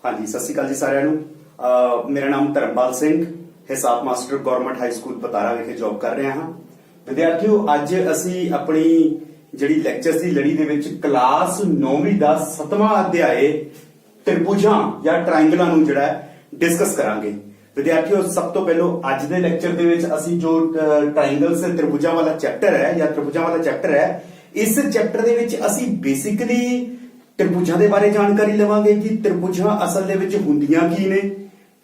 हाँ जी, सत श्री अकाल जी सारिਆਂ ਨੂੰ। मेरा नाम धर्मपाल सिंह, हिसाब मास्टर गवर्नमेंट हाई स्कूल बतारा विखे जॉब कर रहा हाँ। विद्यार्थियों, अज असी अपनी जिहड़ी लैक्चर्स की लड़ी दे विच क्लास 9वीं का 7वां अध्याय त्रिभुजां या ट्रायंगलां नूं जिहड़ा डिस्कस करांगे। विद्यार्थियों, सब तो पहलो अज दे लैक्चर दे विच असी जो ट्रायंगल्स ते त्रिभुजां वाला चैप्टर है या त्रिभुजां वाला चैप्टर है, इस चैप्टर दे विच असी बेसिकली त्रिभुजां दे बारे जानकारी लवांगे कि त्रिभुजां असल दे विच हुंदियां की ने।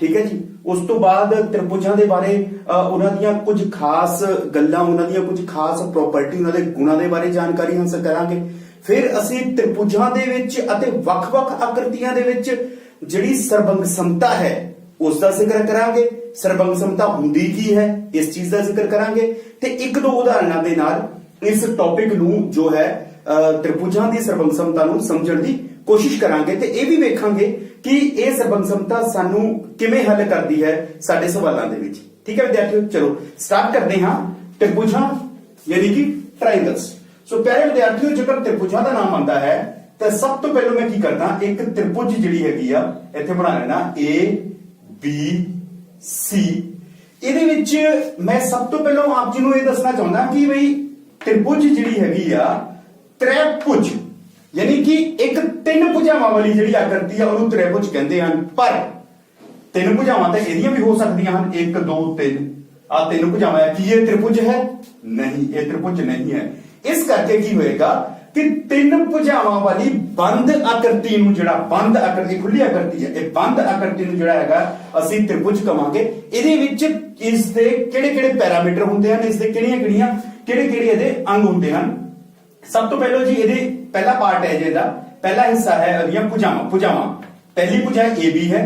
ठीक है जी। उस तो बाद त्रिभुजां दे बारे उन्हां दियां कुछ खास गल्लां, उन्हां दियां कुछ खास प्रॉपर्टी, उन्हां दे गुणां दे बारे जानकारी हासिल करांगे। फिर असी त्रिभुजां दे विच अते वख-वख आकृतियां दे विच जिहड़ी सर्वंग समता है उस दा जिक्र करांगे। सर्वंग समता हुंदी की है, इस चीज दा जिक्र करांगे ते एक दो उदाहरणां दे नाल इस टॉपिक नूं जो है त्रिभुजां दी सर्वंग समता नूं समझण दी कोशिश करांगे ते इह भी वेखांगे कि यह सर्वंग समता सानू किवें हल करदी है साडे सवालां दे विच। ठीक है विद्यार्थियों, चलो स्टार्ट करते हैं। त्रिभुजां यानी कि ट्रायंगल्स। सो प्यारे विद्यार्थियों, जेकर त्रिभुजां दा नाम आंदा है तो सब तो पहले मैं की करदा, एक त्रिभुज जिहड़ी हैगी आ इत्थे बना लेना A B C। इहदे विच मैं सब तो पहले आप जी नूं इह दसना चाहुंदा कि बई त्रिभुज जिहड़ी हैगी आ त्रिभुज यानी कि एक तीन भुजावां वाली जिहड़ी आकृति है उहनूं त्रिभुज कहंदे हन। पर तीन भुजावां तां इहदियां भी हो सकदियां हन, 1 2 3 आ तीन भुजावां है। की ये त्रिभुज है? नहीं, ये त्रिभुज नहीं है। इस करके की होएगा कि तीन भुजावां वाली बंद आकृति नूं जिहड़ा बंद आकृति खुली आकृति है, ये बंद आकृति नूं जिहड़ा हैगा ਅਸੀਂ त्रिभुज कहांगे। ਇਹਦੇ ਵਿੱਚ ਇਸ ਦੇ ਕਿਹੜੇ-ਕਿਹੜੇ ਪੈਰਾਮੀਟਰ ਹੁੰਦੇ ਹਨ, ਇਸ ਦੇ ਕਿਹੜੇ-ਕਿਹੜੇ ਇਹਦੇ ਅੰਗ ਹੁੰਦੇ ਹਨ। ਸਭ ਤੋਂ ਪਹਿਲਾਂ ਜੀ ਇਹਦੇ ਪਹਿਲਾ ਪਾर्ट है ਜਿਹਦਾ पहला हिस्सा है ਇਹਦੀਆਂ ਭੁਜਾਵਾਂ। पहली भुजा AB है,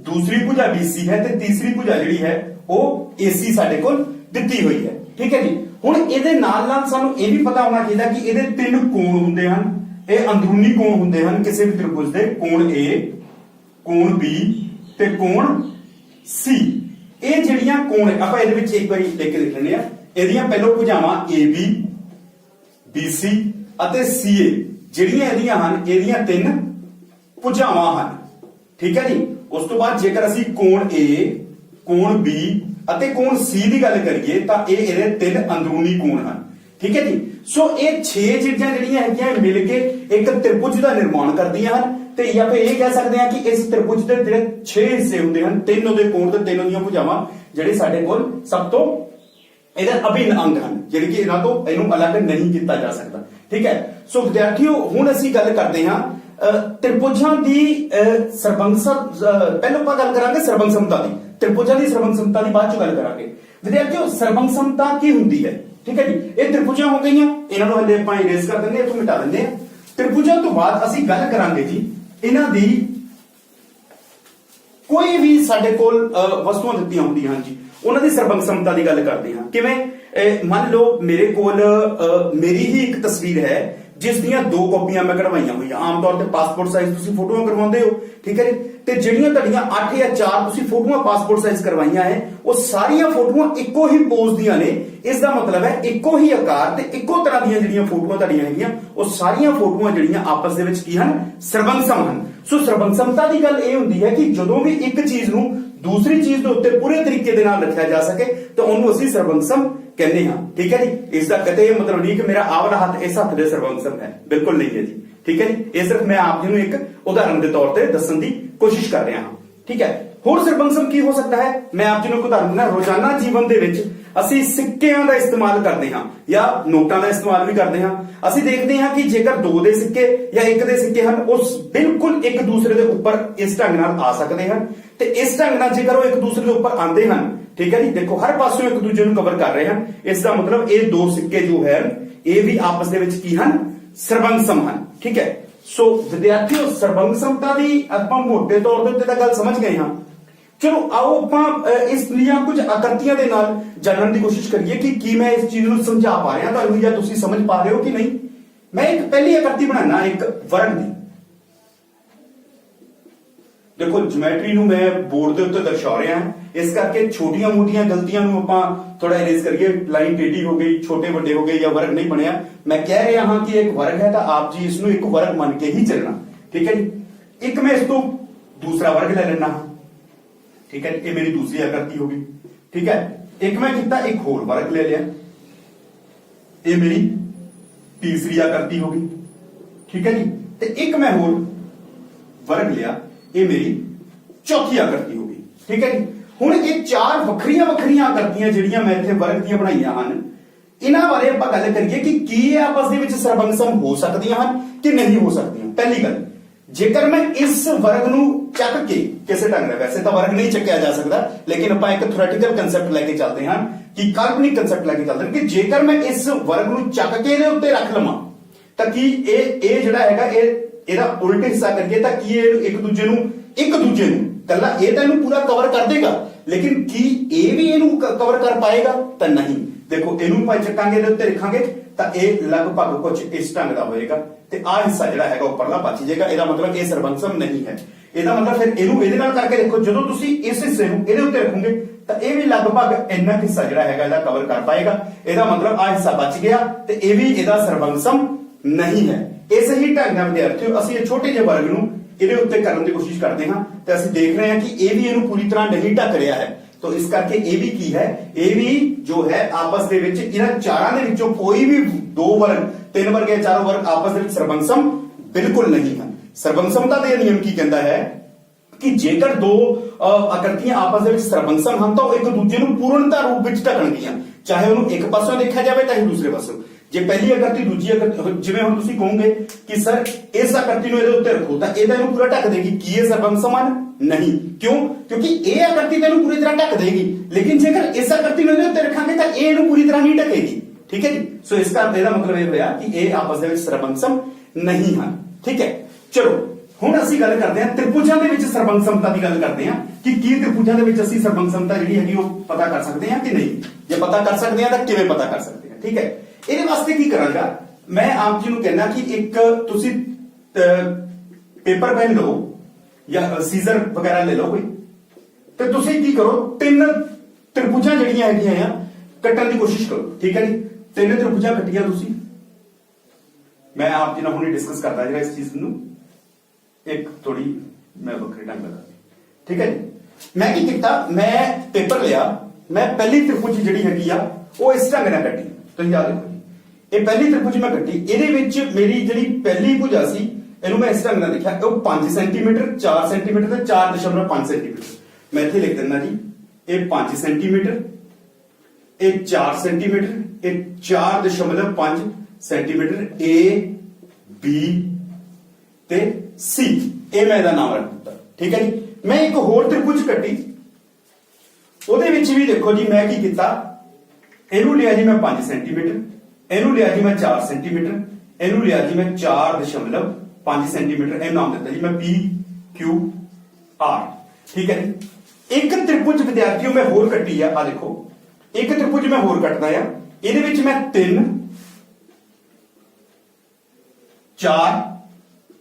दूसरी भुजा BC है ਤੇ तीसरी भुजा ਜਿਹੜੀ है ਉਹ AC ਸਾਡੇ ਕੋਲ ਦਿੱਤੀ ਹੋਈ ਹੈ। ਠੀਕ ਹੈ ਜੀ। ਹੁਣ ਇਹਦੇ ਨਾਲ ਸਾਨੂੰ ਇਹ ਵੀ ਪਤਾ ਹੋਣਾ ਚਾਹੀਦਾ ਕਿ ਇਹਦੇ ਤਿੰਨ ਕੋਣ ਹੁੰਦੇ ਹਨ। ਇਹ ਅੰਦਰੂਨੀ ਕੋਣ ਹੁੰਦੇ ਹਨ ਕਿਸੇ ਵੀ ਤ੍ਰਿਭੁਜ ਦੇ, ਕੋਣ A, ਕੋਣ B ਤੇ ਕੋਣ C। ਇਹ ਜਿਹੜੀਆਂ ਕੋਣ ਆਪਾਂ ਇਹਦੇ ਵਿੱਚ ਇੱਕ ਵਾਰੀ ਲਿਖ ਕੇ ਲਿਖ ਲੈਣੇ ਆ। ਇਹਦੀਆਂ ਪਹਿਲਾਂ ਭੁਜਾਵਾਂ AB BC ਅਤੇ CA ਜਿਹੜੀਆਂ ਇਹਦੀਆਂ ਹਨ, ਇਹਦੀਆਂ ਤਿੰਨ ਭੁਜਾਵਾਂ ਹਨ। ਠੀਕ ਹੈ ਜੀ। ਉਸ ਤੋਂ ਬਾਅਦ ਜੇਕਰ ਅਸੀਂ ਕੋਣ A, ਕੋਣ B ਅਤੇ ਕੋਣ C ਦੀ ਗੱਲ ਕਰੀਏ ਤਾਂ ਇਹ ਇਹਦੇ ਤਿੰਨ ਅੰਦਰੂਨੀ ਕੋਣ ਹਨ। ਠੀਕ ਹੈ ਜੀ। ਸੋ ਇਹ 6 ਚੀਜ਼ਾਂ ਜਿਹੜੀਆਂ ਹੈਗੀਆਂ ਮਿਲ ਕੇ ਇੱਕ ਤ੍ਰਿਭੁਜ ਦਾ ਨਿਰਮਾਣ ਕਰਦੀਆਂ ਹਨ ਤੇ ਜਾਂ ਫਿਰ ਇਹ ਕਹਿ ਸਕਦੇ ਹਾਂ ਕਿ ਇਸ ਤ੍ਰਿਭੁਜ ਦੇ ਜਿਹੜੇ 6 ਹਿੱਸੇ ਹੁੰਦੇ ਹਨ, ਤਿੰਨ ਉਹਦੇ ਕੋਣ ਤੇ ਤਿੰਨ ਉਹਦੀਆਂ ਭੁਜਾਵਾਂ ਜਿਹੜੇ ਸਾਡੇ ਕੋਲ ਸਭ ਤੋਂ ਇਹਦੇ ਅਭਿੰਨ ਅੰਗ ਹਨ, ਜਿਹੜੇ ਕਿ ਇਹਨਾਂ ਤੋਂ ਇਹਨੂੰ ਅਲੱਗ ਨਹੀਂ ਕੀਤਾ ਜਾ ਸਕਦਾ। ਠੀਕ ਹੈ। ਸੋ ਵਿਦਿਆਰਥੀਓ, ਹੁਣ ਅਸੀਂ ਗੱਲ ਕਰਦੇ ਹਾਂ त्रिभुजां दी सर्वंग पहले ਆਪਾਂ ਗੱਲ ਕਰਾਂਗੇ ਸਰਵੰਗ ਸਮਤਾ ਦੀ। त्रिभुजां ਦੀ ਸਰਵੰਗ ਸਮਤਾ ਦੀ ਬਾਅਦ ਚ ਗੱਲ ਕਰਾਂਗੇ। ਵਿਦਿਆਰਥੀਓ, ਸਰਵੰਗ ਸਮਤਾ ਕੀ ਹੁੰਦੀ ਹੈ? ਠੀਕ ਹੈ ਜੀ। ਇਹ त्रिभुजां ਹੋ ਗਈਆਂ, ਇਹਨਾਂ ਨੂੰ ਹਲੇ ਆਪਾਂ ਇਰੇਜ਼ ਕਰ ਦਿੰਦੇ ਹਾਂ, ਇੱਥੋਂ ਮਿਟਾ ਦਿੰਦੇ ਹਾਂ। त्रिभुजां ਤੋਂ ਬਾਅਦ ਅਸੀਂ ਗੱਲ ਕਰਾਂਗੇ ਜੀ ਇਹਨਾਂ ਦੀ ਕੋਈ ਵੀ ਸਾਡੇ ਕੋਲ ਵਸਤੂਆਂ ਦਿੱਤੀਆਂ ਹੁੰਦੀਆਂ ਹਨ ਜੀ, ਉਹਨਾਂ ਦੀ ਸਰਵੰਗ ਸਮਤਾ ਦੀ ਗੱਲ ਕਰਦੇ ਹਾਂ। ਕਿਵੇਂ? ਮੰਨ ਲਓ ਮੇਰੇ ਕੋਲ ਮੇਰੀ ਹੀ ਇੱਕ ਤਸਵੀਰ ਹੈ ਜਿਸ ਦੀਆਂ ਦੋ ਕਾਪੀਆਂ ਮੈਂ ਕਢਵਾਈਆਂ ਹੋਈਆਂ। ਆਮ ਤੌਰ ਤੇ ਪਾਸਪੋਰਟ ਸਾਈਜ਼ ਤੁਸੀਂ ਫੋਟੋਆਂ ਕਰਵਾਉਂਦੇ ਹੋ। ਠੀਕ ਹੈ ਜੀ। ਤੇ ਜਿਹੜੀਆਂ ਤੁਹਾਡੀਆਂ 8 ਜਾਂ 4 ਤੁਸੀਂ ਫੋਟੋਆਂ ਪਾਸਪੋਰਟ ਸਾਈਜ਼ ਕਰਵਾਈਆਂ ਹੈ, ਉਹ ਸਾਰੀਆਂ ਫੋਟੋਆਂ ਇੱਕੋ ਹੀ ਪੋਜ਼ ਦੀਆਂ ਨੇ। ਇਸ ਦਾ ਮਤਲਬ ਹੈ ਇੱਕੋ ਹੀ ਆਕਾਰ ਤੇ ਇੱਕੋ ਤਰ੍ਹਾਂ ਦੀਆਂ ਜਿਹੜੀਆਂ ਫੋਟੋਆਂ ਤੁਹਾਡੀਆਂ ਹੈਗੀਆਂ, ਉਹ ਸਾਰੀਆਂ ਫੋਟੋਆਂ ਜਿਹੜੀਆਂ ਆਪਸ ਦੇ ਵਿੱਚ ਕੀ ਹਨ? ਸਰਵੰਗਸਮ ਹਨ। ਸੋ ਸਰਵੰਗਸਮਤਾ ਦੀ ਗੱਲ ਇਹ ਹੁੰਦੀ ਹੈ ਕਿ ਜਦੋਂ ਵੀ ਇੱਕ ਚੀਜ਼ ਨੂੰ ਦੂਸਰੀ ਚੀਜ਼ ਦੇ ਉੱਤੇ ਪੂਰੇ ਤਰੀਕੇ ਦੇ ਨਾਲ ਰੱਖਿਆ ਜਾ ਸਕੇ ਤਾਂ ਉਹਨੂੰ ਅਸੀਂ ਸਰਵੰਗਸਮ ਕਹਿੰਦੇ ਹਾਂ। ਠੀਕ ਹੈ ਜੀ। ਇਸ ਦਾ ਕਦੇ ਇਹ ਮਤਲਬ ਨਹੀਂ ਕਿ ਮੇਰਾ ਆਹ ਵਾਲਾ ਹੱਥ ਇਸ ਹੱਥ ਦੇ ਸਰਵੰਗਸਮ ਹੈ, ਬਿਲਕੁਲ ਨਹੀਂ ਹੈ ਜੀ। ਠੀਕ ਹੈ ਜੀ। ਇਹ ਸਿਰਫ ਮੈਂ ਆਪ ਜੀ ਨੂੰ ਇੱਕ ਉਦਾਹਰਨ ਦੇ ਤੌਰ ਤੇ ਦੱਸਣ ਦੀ ਕੋਸ਼ਿਸ਼ ਕਰ ਰਿਹਾ ਹਾਂ। ਠੀਕ ਹੈ। ਹੋਰ ਸਰਵੰਗਸਮ ਕੀ ਹੋ ਸਕਦਾ ਹੈ? ਮੈਂ ਆਪ ਜੀ ਨੂੰ ਇੱਕ ਉਦਾਹਰਨ ਦਿੰਦਾ। ਰੋਜ਼ਾਨਾ ਜੀਵਨ ਦੇ ਵਿੱਚ ਅਸੀਂ ਸਿੱਕਿਆਂ ਦਾ ਇਸਤੇਮਾਲ ਕਰਦੇ ਹਾਂ ਜਾਂ ਨੋਟਾਂ ਦਾ ਇਸਤੇਮਾਲ ਵੀ ਕਰਦੇ ਹਾਂ। ਅਸੀਂ ਦੇਖਦੇ ਹਾਂ ਕਿ ਜੇਕਰ 2 ਦੇ ਸਿੱਕੇ ਜਾਂ 1 ਦੇ ਸਿੱਕੇ ਹਨ, ਉਹ ਬਿਲਕੁਲ ਇੱਕ ਦੂਸਰੇ ਦੇ ਉੱਪਰ ਇਸ ਢੰਗ ਨਾਲ ਆ ਸਕਦੇ ਹਨ ਤੇ ਇਸ ਢੰਗ ਨਾਲ ਜੇਕਰ ਉਹ ਇੱਕ ਦੂਸਰੇ ਦੇ ਉੱਪਰ ਆਉਂਦੇ ਹਨ, ਠੀਕ ਹੈ ਜੀ, ਦੇਖੋ ਹਰ ਪਾਸਿਓਂ ਇੱਕ ਦੂਜੇ ਨੂੰ ਕਵਰ ਕਰ ਰਹੇ ਹਨ। ਇਸ ਦਾ ਮਤਲਬ ਇਹ ਦੋ ਸਿੱਕੇ ਜੋ ਹੈ ਇਹ ਵੀ ਆਪਸ ਦੇ ਵਿੱਚ ਕੀ ਹਨ? ਸਰਵੰਗਸਮ ਹਨ। ਠੀਕ ਹੈ। ਸੋ ਵਿਦਿਆਰਥੀਓ, ਸਰਵੰਗਸਮਤਾ ਦੀ ਆਪਾਂ ਮੋਟੇ ਤੌਰ ਦੇ ਉੱਤੇ ਤਾਂ ਗੱਲ ਸਮਝ ਗਏ ਹਾਂ। ਚਲੋ ਆਓ ਆਪਾਂ ਇਸ ਦੀਆਂ ਕੁਝ ਆਕ੍ਰਿਤੀਆਂ ਦੇ ਨਾਲ ਜਾਣਨ ਦੀ ਕੋਸ਼ਿਸ਼ ਕਰੀਏ ਕਿ ਕੀ ਮੈਂ ਇਸ ਚੀਜ਼ ਨੂੰ ਸਮਝਾ ਪਾ ਰਿਹਾ ਤੁਹਾਨੂੰ ਜਾਂ ਤੁਸੀਂ ਸਮਝ ਪਾ ਰਹੇ ਹੋ ਕਿ ਨਹੀਂ। ਮੈਂ ਇੱਕ ਪਹਿਲੀ ਆਕ੍ਰਿਤੀ ਬਣਾਉਣਾ ਇੱਕ ਵਰਗ ਦੀ। देखो ज्योमेट्री ਨੂੰ ਮੈਂ ਬੋਰਡ ਦੇ ਉੱਤੇ ਦਰਸਾ ਰਿਹਾ ਹਾਂ, ਇਸ ਕਰਕੇ ਛੋਟੀਆਂ ਮੋਟੀਆਂ ਗਲਤੀਆਂ ਨੂੰ ਆਪਾਂ ਥੋੜਾ ਇਰੇਜ਼ ਕਰੀਏ। ਲਾਈਨ ਟੇਢੀ ਹੋ ਗਈ, ਛੋਟੇ ਵੱਡੇ ਹੋ ਗਏ ਜਾਂ ਵਰਗ ਨਹੀਂ ਬਣਿਆ, ਮੈਂ ਕਹਿ ਰਿਹਾ ਹਾਂ ਕਿ ਇੱਕ ਵਰਗ ਹੈ ਤਾਂ ਆਪ ਜੀ ਇਸ ਨੂੰ ਇੱਕ ਵਰਗ ਮੰਨ ਕੇ ਹੀ ਚੱਲਣਾ। ਠੀਕ ਹੈ ਜੀ। ਇੱਕ ਮੈਂ ਇਸ ਤੋਂ दूसरा वर्ग ले लेना, ठीक है, ये मेरी दूसरी आकृति होगी, ठीक है। एक मैं किया एक होर वर्ग ले लिया, ये मेरी तीसरी आकृति होगी, ठीक है जी। ते एक मैं होर वर्ग लिया, ये मेरी चौथी आकृति होगी, ठीक है जी। हुण ये चार वखरियां वखरियां आकृतियां जिहड़ियां मैं इत्थे वर्ग दीयां बनाईयां हन, इन्हां बारे आपां गल करिए कि की ये आपस दे विच सरबंगसम हो सकदियां हन कि नहीं हो सकदियां। पहली गल, जेकर मैं इस वर्ग नूं चक के किसी ढंग नाल, वैसे तो वर्ग नहीं चक्या जा सकता, लेकिन आपां एक थ्योरेटिकल कंसैप्ट लैके चलते हैं कि काल्पनिक कंसैप्ट लैके चलते हैं कि जेकर मैं इस वर्ग नूं चक के इहदे उत्ते रख लवां तां की ਇਹ ਜਿਹੜਾ ਹੈਗਾ ਇਹਦਾ ਉਲਟ ਹਿੱਸਾ ਕਰੀਏ ਤਾਂ ਕੀ ਇਹ ਇੱਕ ਦੂਜੇ ਨੂੰ ਕੱਲਾ ਇਹ ਤਾਂ ਇਹਨੂੰ ਪੂਰਾ ਕਵਰ ਕਰ ਦੇਗਾ, ਲੇਕਿਨ ਕੀ ਇਹ ਵੀ ਇਹਨੂੰ ਕਵਰ ਕਰ ਪਾਏਗਾ ਤਾਂ ਨਹੀਂ। ਦੇਖੋ ਇਹਨੂੰ ਭਾਈ ਚੱਕਾਂਗੇ ਇਹਦੇ ਉੱਤੇ ਲਿਖਾਂਗੇ ਤਾਂ ਇਹ ਲਗਭਗ ਕੁਝ ਇਸ ਢੰਗ ਦਾ ਹੋਏਗਾ ਤੇ ਆਹ ਹਿੱਸਾ ਜਿਹੜਾ ਹੈਗਾ ਉੱਪਰਲਾ ਬਚ ਜਾਏਗਾ। ਇਹਦਾ ਮਤਲਬ ਇਹ ਸਰਬੰਸਮ ਨਹੀਂ ਹੈ। ਇਹਦਾ ਮਤਲਬ ਫਿਰ ਇਹਨੂੰ ਇਹਦੇ ਨਾਲ ਕਰਕੇ ਦੇਖੋ, ਜਦੋਂ ਤੁਸੀਂ ਇਸ ਹਿੱਸੇ ਨੂੰ ਇਹਦੇ ਉੱਤੇ ਰੱਖੋਗੇ ਤਾਂ ਇਹ ਵੀ ਲਗਭਗ ਇੰਨਾ ਹਿੱਸਾ ਜਿਹੜਾ ਹੈਗਾ ਇਹਦਾ ਕਵਰ ਕਰ ਪਾਏਗਾ। ਇਹਦਾ ਮਤਲਬ ਆਹ ਹਿੱਸਾ ਬਚ ਗਿਆ ਤੇ ਇਹ ਵੀ ਇਹਦਾ ਸਰਬੰਸਮ ਨਹੀਂ ਹੈ। ਇਸੇ ਹੀ ਢੰਗ ਨਾਲ ਵਿਦਿਆਰਥੀਓ ਅਸੀਂ ਇਹ ਛੋਟੇ ਜਿਹੇ ਵਰਗ ਨੂੰ ਇਹਦੇ ਉੱਤੇ ਕਰਨ ਦੀ ਕੋਸ਼ਿਸ਼ ਕਰਦੇ ਹਾਂ ਤੇ ਅਸੀਂ ਦੇਖ ਰਹੇ ਹਾਂ ਕਿ ਇਹ ਵੀ ਇਹਨੂੰ ਪੂਰੀ ਤਰ੍ਹਾਂ ਨਹੀਂ ਢੱਕ ਰਿਹਾ ਹੈ। तो इस करके ये भी की है, ये भी जो है आपस दे विच इन्हां चारां दे विचों कोई भी दो वर्ग, तीन वर्ग या चारों वर्ग आपस दे विच सरबंसम बिल्कुल नहीं है। सरबंसमता दे नियम की कहता है कि जेकर दो आकृतियां आपस दे विच सरबंसम हन तो एक दूजे नूं पूर्णता रूप विच ढकणगीਆਂ, चाहे ਉਹਨੂੰ ਇੱਕ ਪਾਸੋਂ ਦੇਖਿਆ ਜਾਵੇ ਚਾਹੇ ਦੂਸਰੇ ਪਾਸੋਂ। ਜੇ ਪਹਿਲੀ ਆकृति ਦੂਜੀ ਆकृति, ਜਿਵੇਂ ਹੁਣ ਤੁਸੀਂ ਕਹੋਗੇ ਕਿ ਸਰ ਇਸ ਆकृति ਨੂੰ ਇਹਦੇ ਉੱਤੇ ਰੱਖੋ ਤਾਂ ਇਹਦਾ ਇਹਨੂੰ ਪੂਰਾ ਢੱਕ ਦੇਗੀ, ਕੀ ਇਹ ਸਰਬੰਸਮ ਹਨ? नहीं। क्यों? क्योंकि ये आकृति तेनू पूरी तरह ढक देगी, लेकिन जेकर इस आकृति में रखांगे तो ये पूरी तरह नहीं ढकेगी, ठीक है जी। सो इसका मतलब ये होया कि ये आपस दे विच सरबंसम नहीं है, ठीक है। चलो हुण असीं गल करदे हां त्रिभुजां दे विच सरबंसमता दी गल करदे हां कि की त्रिभुजां दे विच असीं सरबंसमता जिहड़ी हैगी ओह पता कर सकदे हां कि नहीं। जे पता कर सकदे हां तां किवें पता कर सकदे हां, ठीक है। इहदे वास्ते की करांगा मैं आप जी नूं कहना कि एक तुसीं पेपर पेन लो या सीजर वगैरह ले लो कोई, तो तुसीं की करो तीन त्रिभुजां जिहड़ियां हैगियां आ कट्टण दी कोशिश करो, ठीक है जी। तीन त्रिभुजां कट्टियां तुसीं, मैं आप जी नाल हुणे डिस्कस करदा जरा इस चीज नूं एक थोड़ी मैं वक्री ढंग नाल, ठीक है जी। मैं की कीता, मैं पेपर लिया, मैं पहली त्रिभुज जिहड़ी हैगी आ ओह इस ढंग नाल कट्टी। तुसीं याद रखो जी, ये पहली त्रिभुज मैं कट्टी, इहदे विच मेरी जिहड़ी पहली भुजा सी ਇਹਨੂੰ मैं इस ढंग नाल लिखिया 5 सेंटीमीटर 4 सेंटीमीटर ਤੇ 4.5 सेंटीमीटर। मैं इत्थे लिख दिंदा जी ਇਹ 5 सेंटीमीटर, ਇਹ 4 सेंटीमीटर, ਇਹ 4.5 सेंटीमीटर, A B ਤੇ C, ਇਹ मैं ਇਹਦਾ ਨਾਮ ਰੱਖ ਦਿੱਤਾ, ठीक है जी। मैं एक होर त्रिभुज ਕੱਟੀ, ਉਹਦੇ ਵਿੱਚ ਵੀ ਦੇਖੋ ਜੀ मैं ਕੀ ਕੀਤਾ, ਇਹਨੂੰ ਲਿਆ ਜੀ मैं 5 सेंटीमीटर, ਇਹਨੂੰ ਲਿਆ ਜੀ मैं 4 सेंटीमीटर, ਇਹਨੂੰ ਲਿਆ ਜੀ मैं 4.5 सेंटीमीटर, ਇਹ ਨਾਮ ਦਿੱਤਾ ਜੀ मैं PQR, ठीक है जी। एक त्रिभुज विद्यार्थियों मैं होर ਕੱਟੀ ਆ, ਆ ਦੇਖੋ एक त्रिभुज मैं होर ਕੱਟਦਾ ਆ, ਇਹਦੇ ਵਿੱਚ मैं 3 4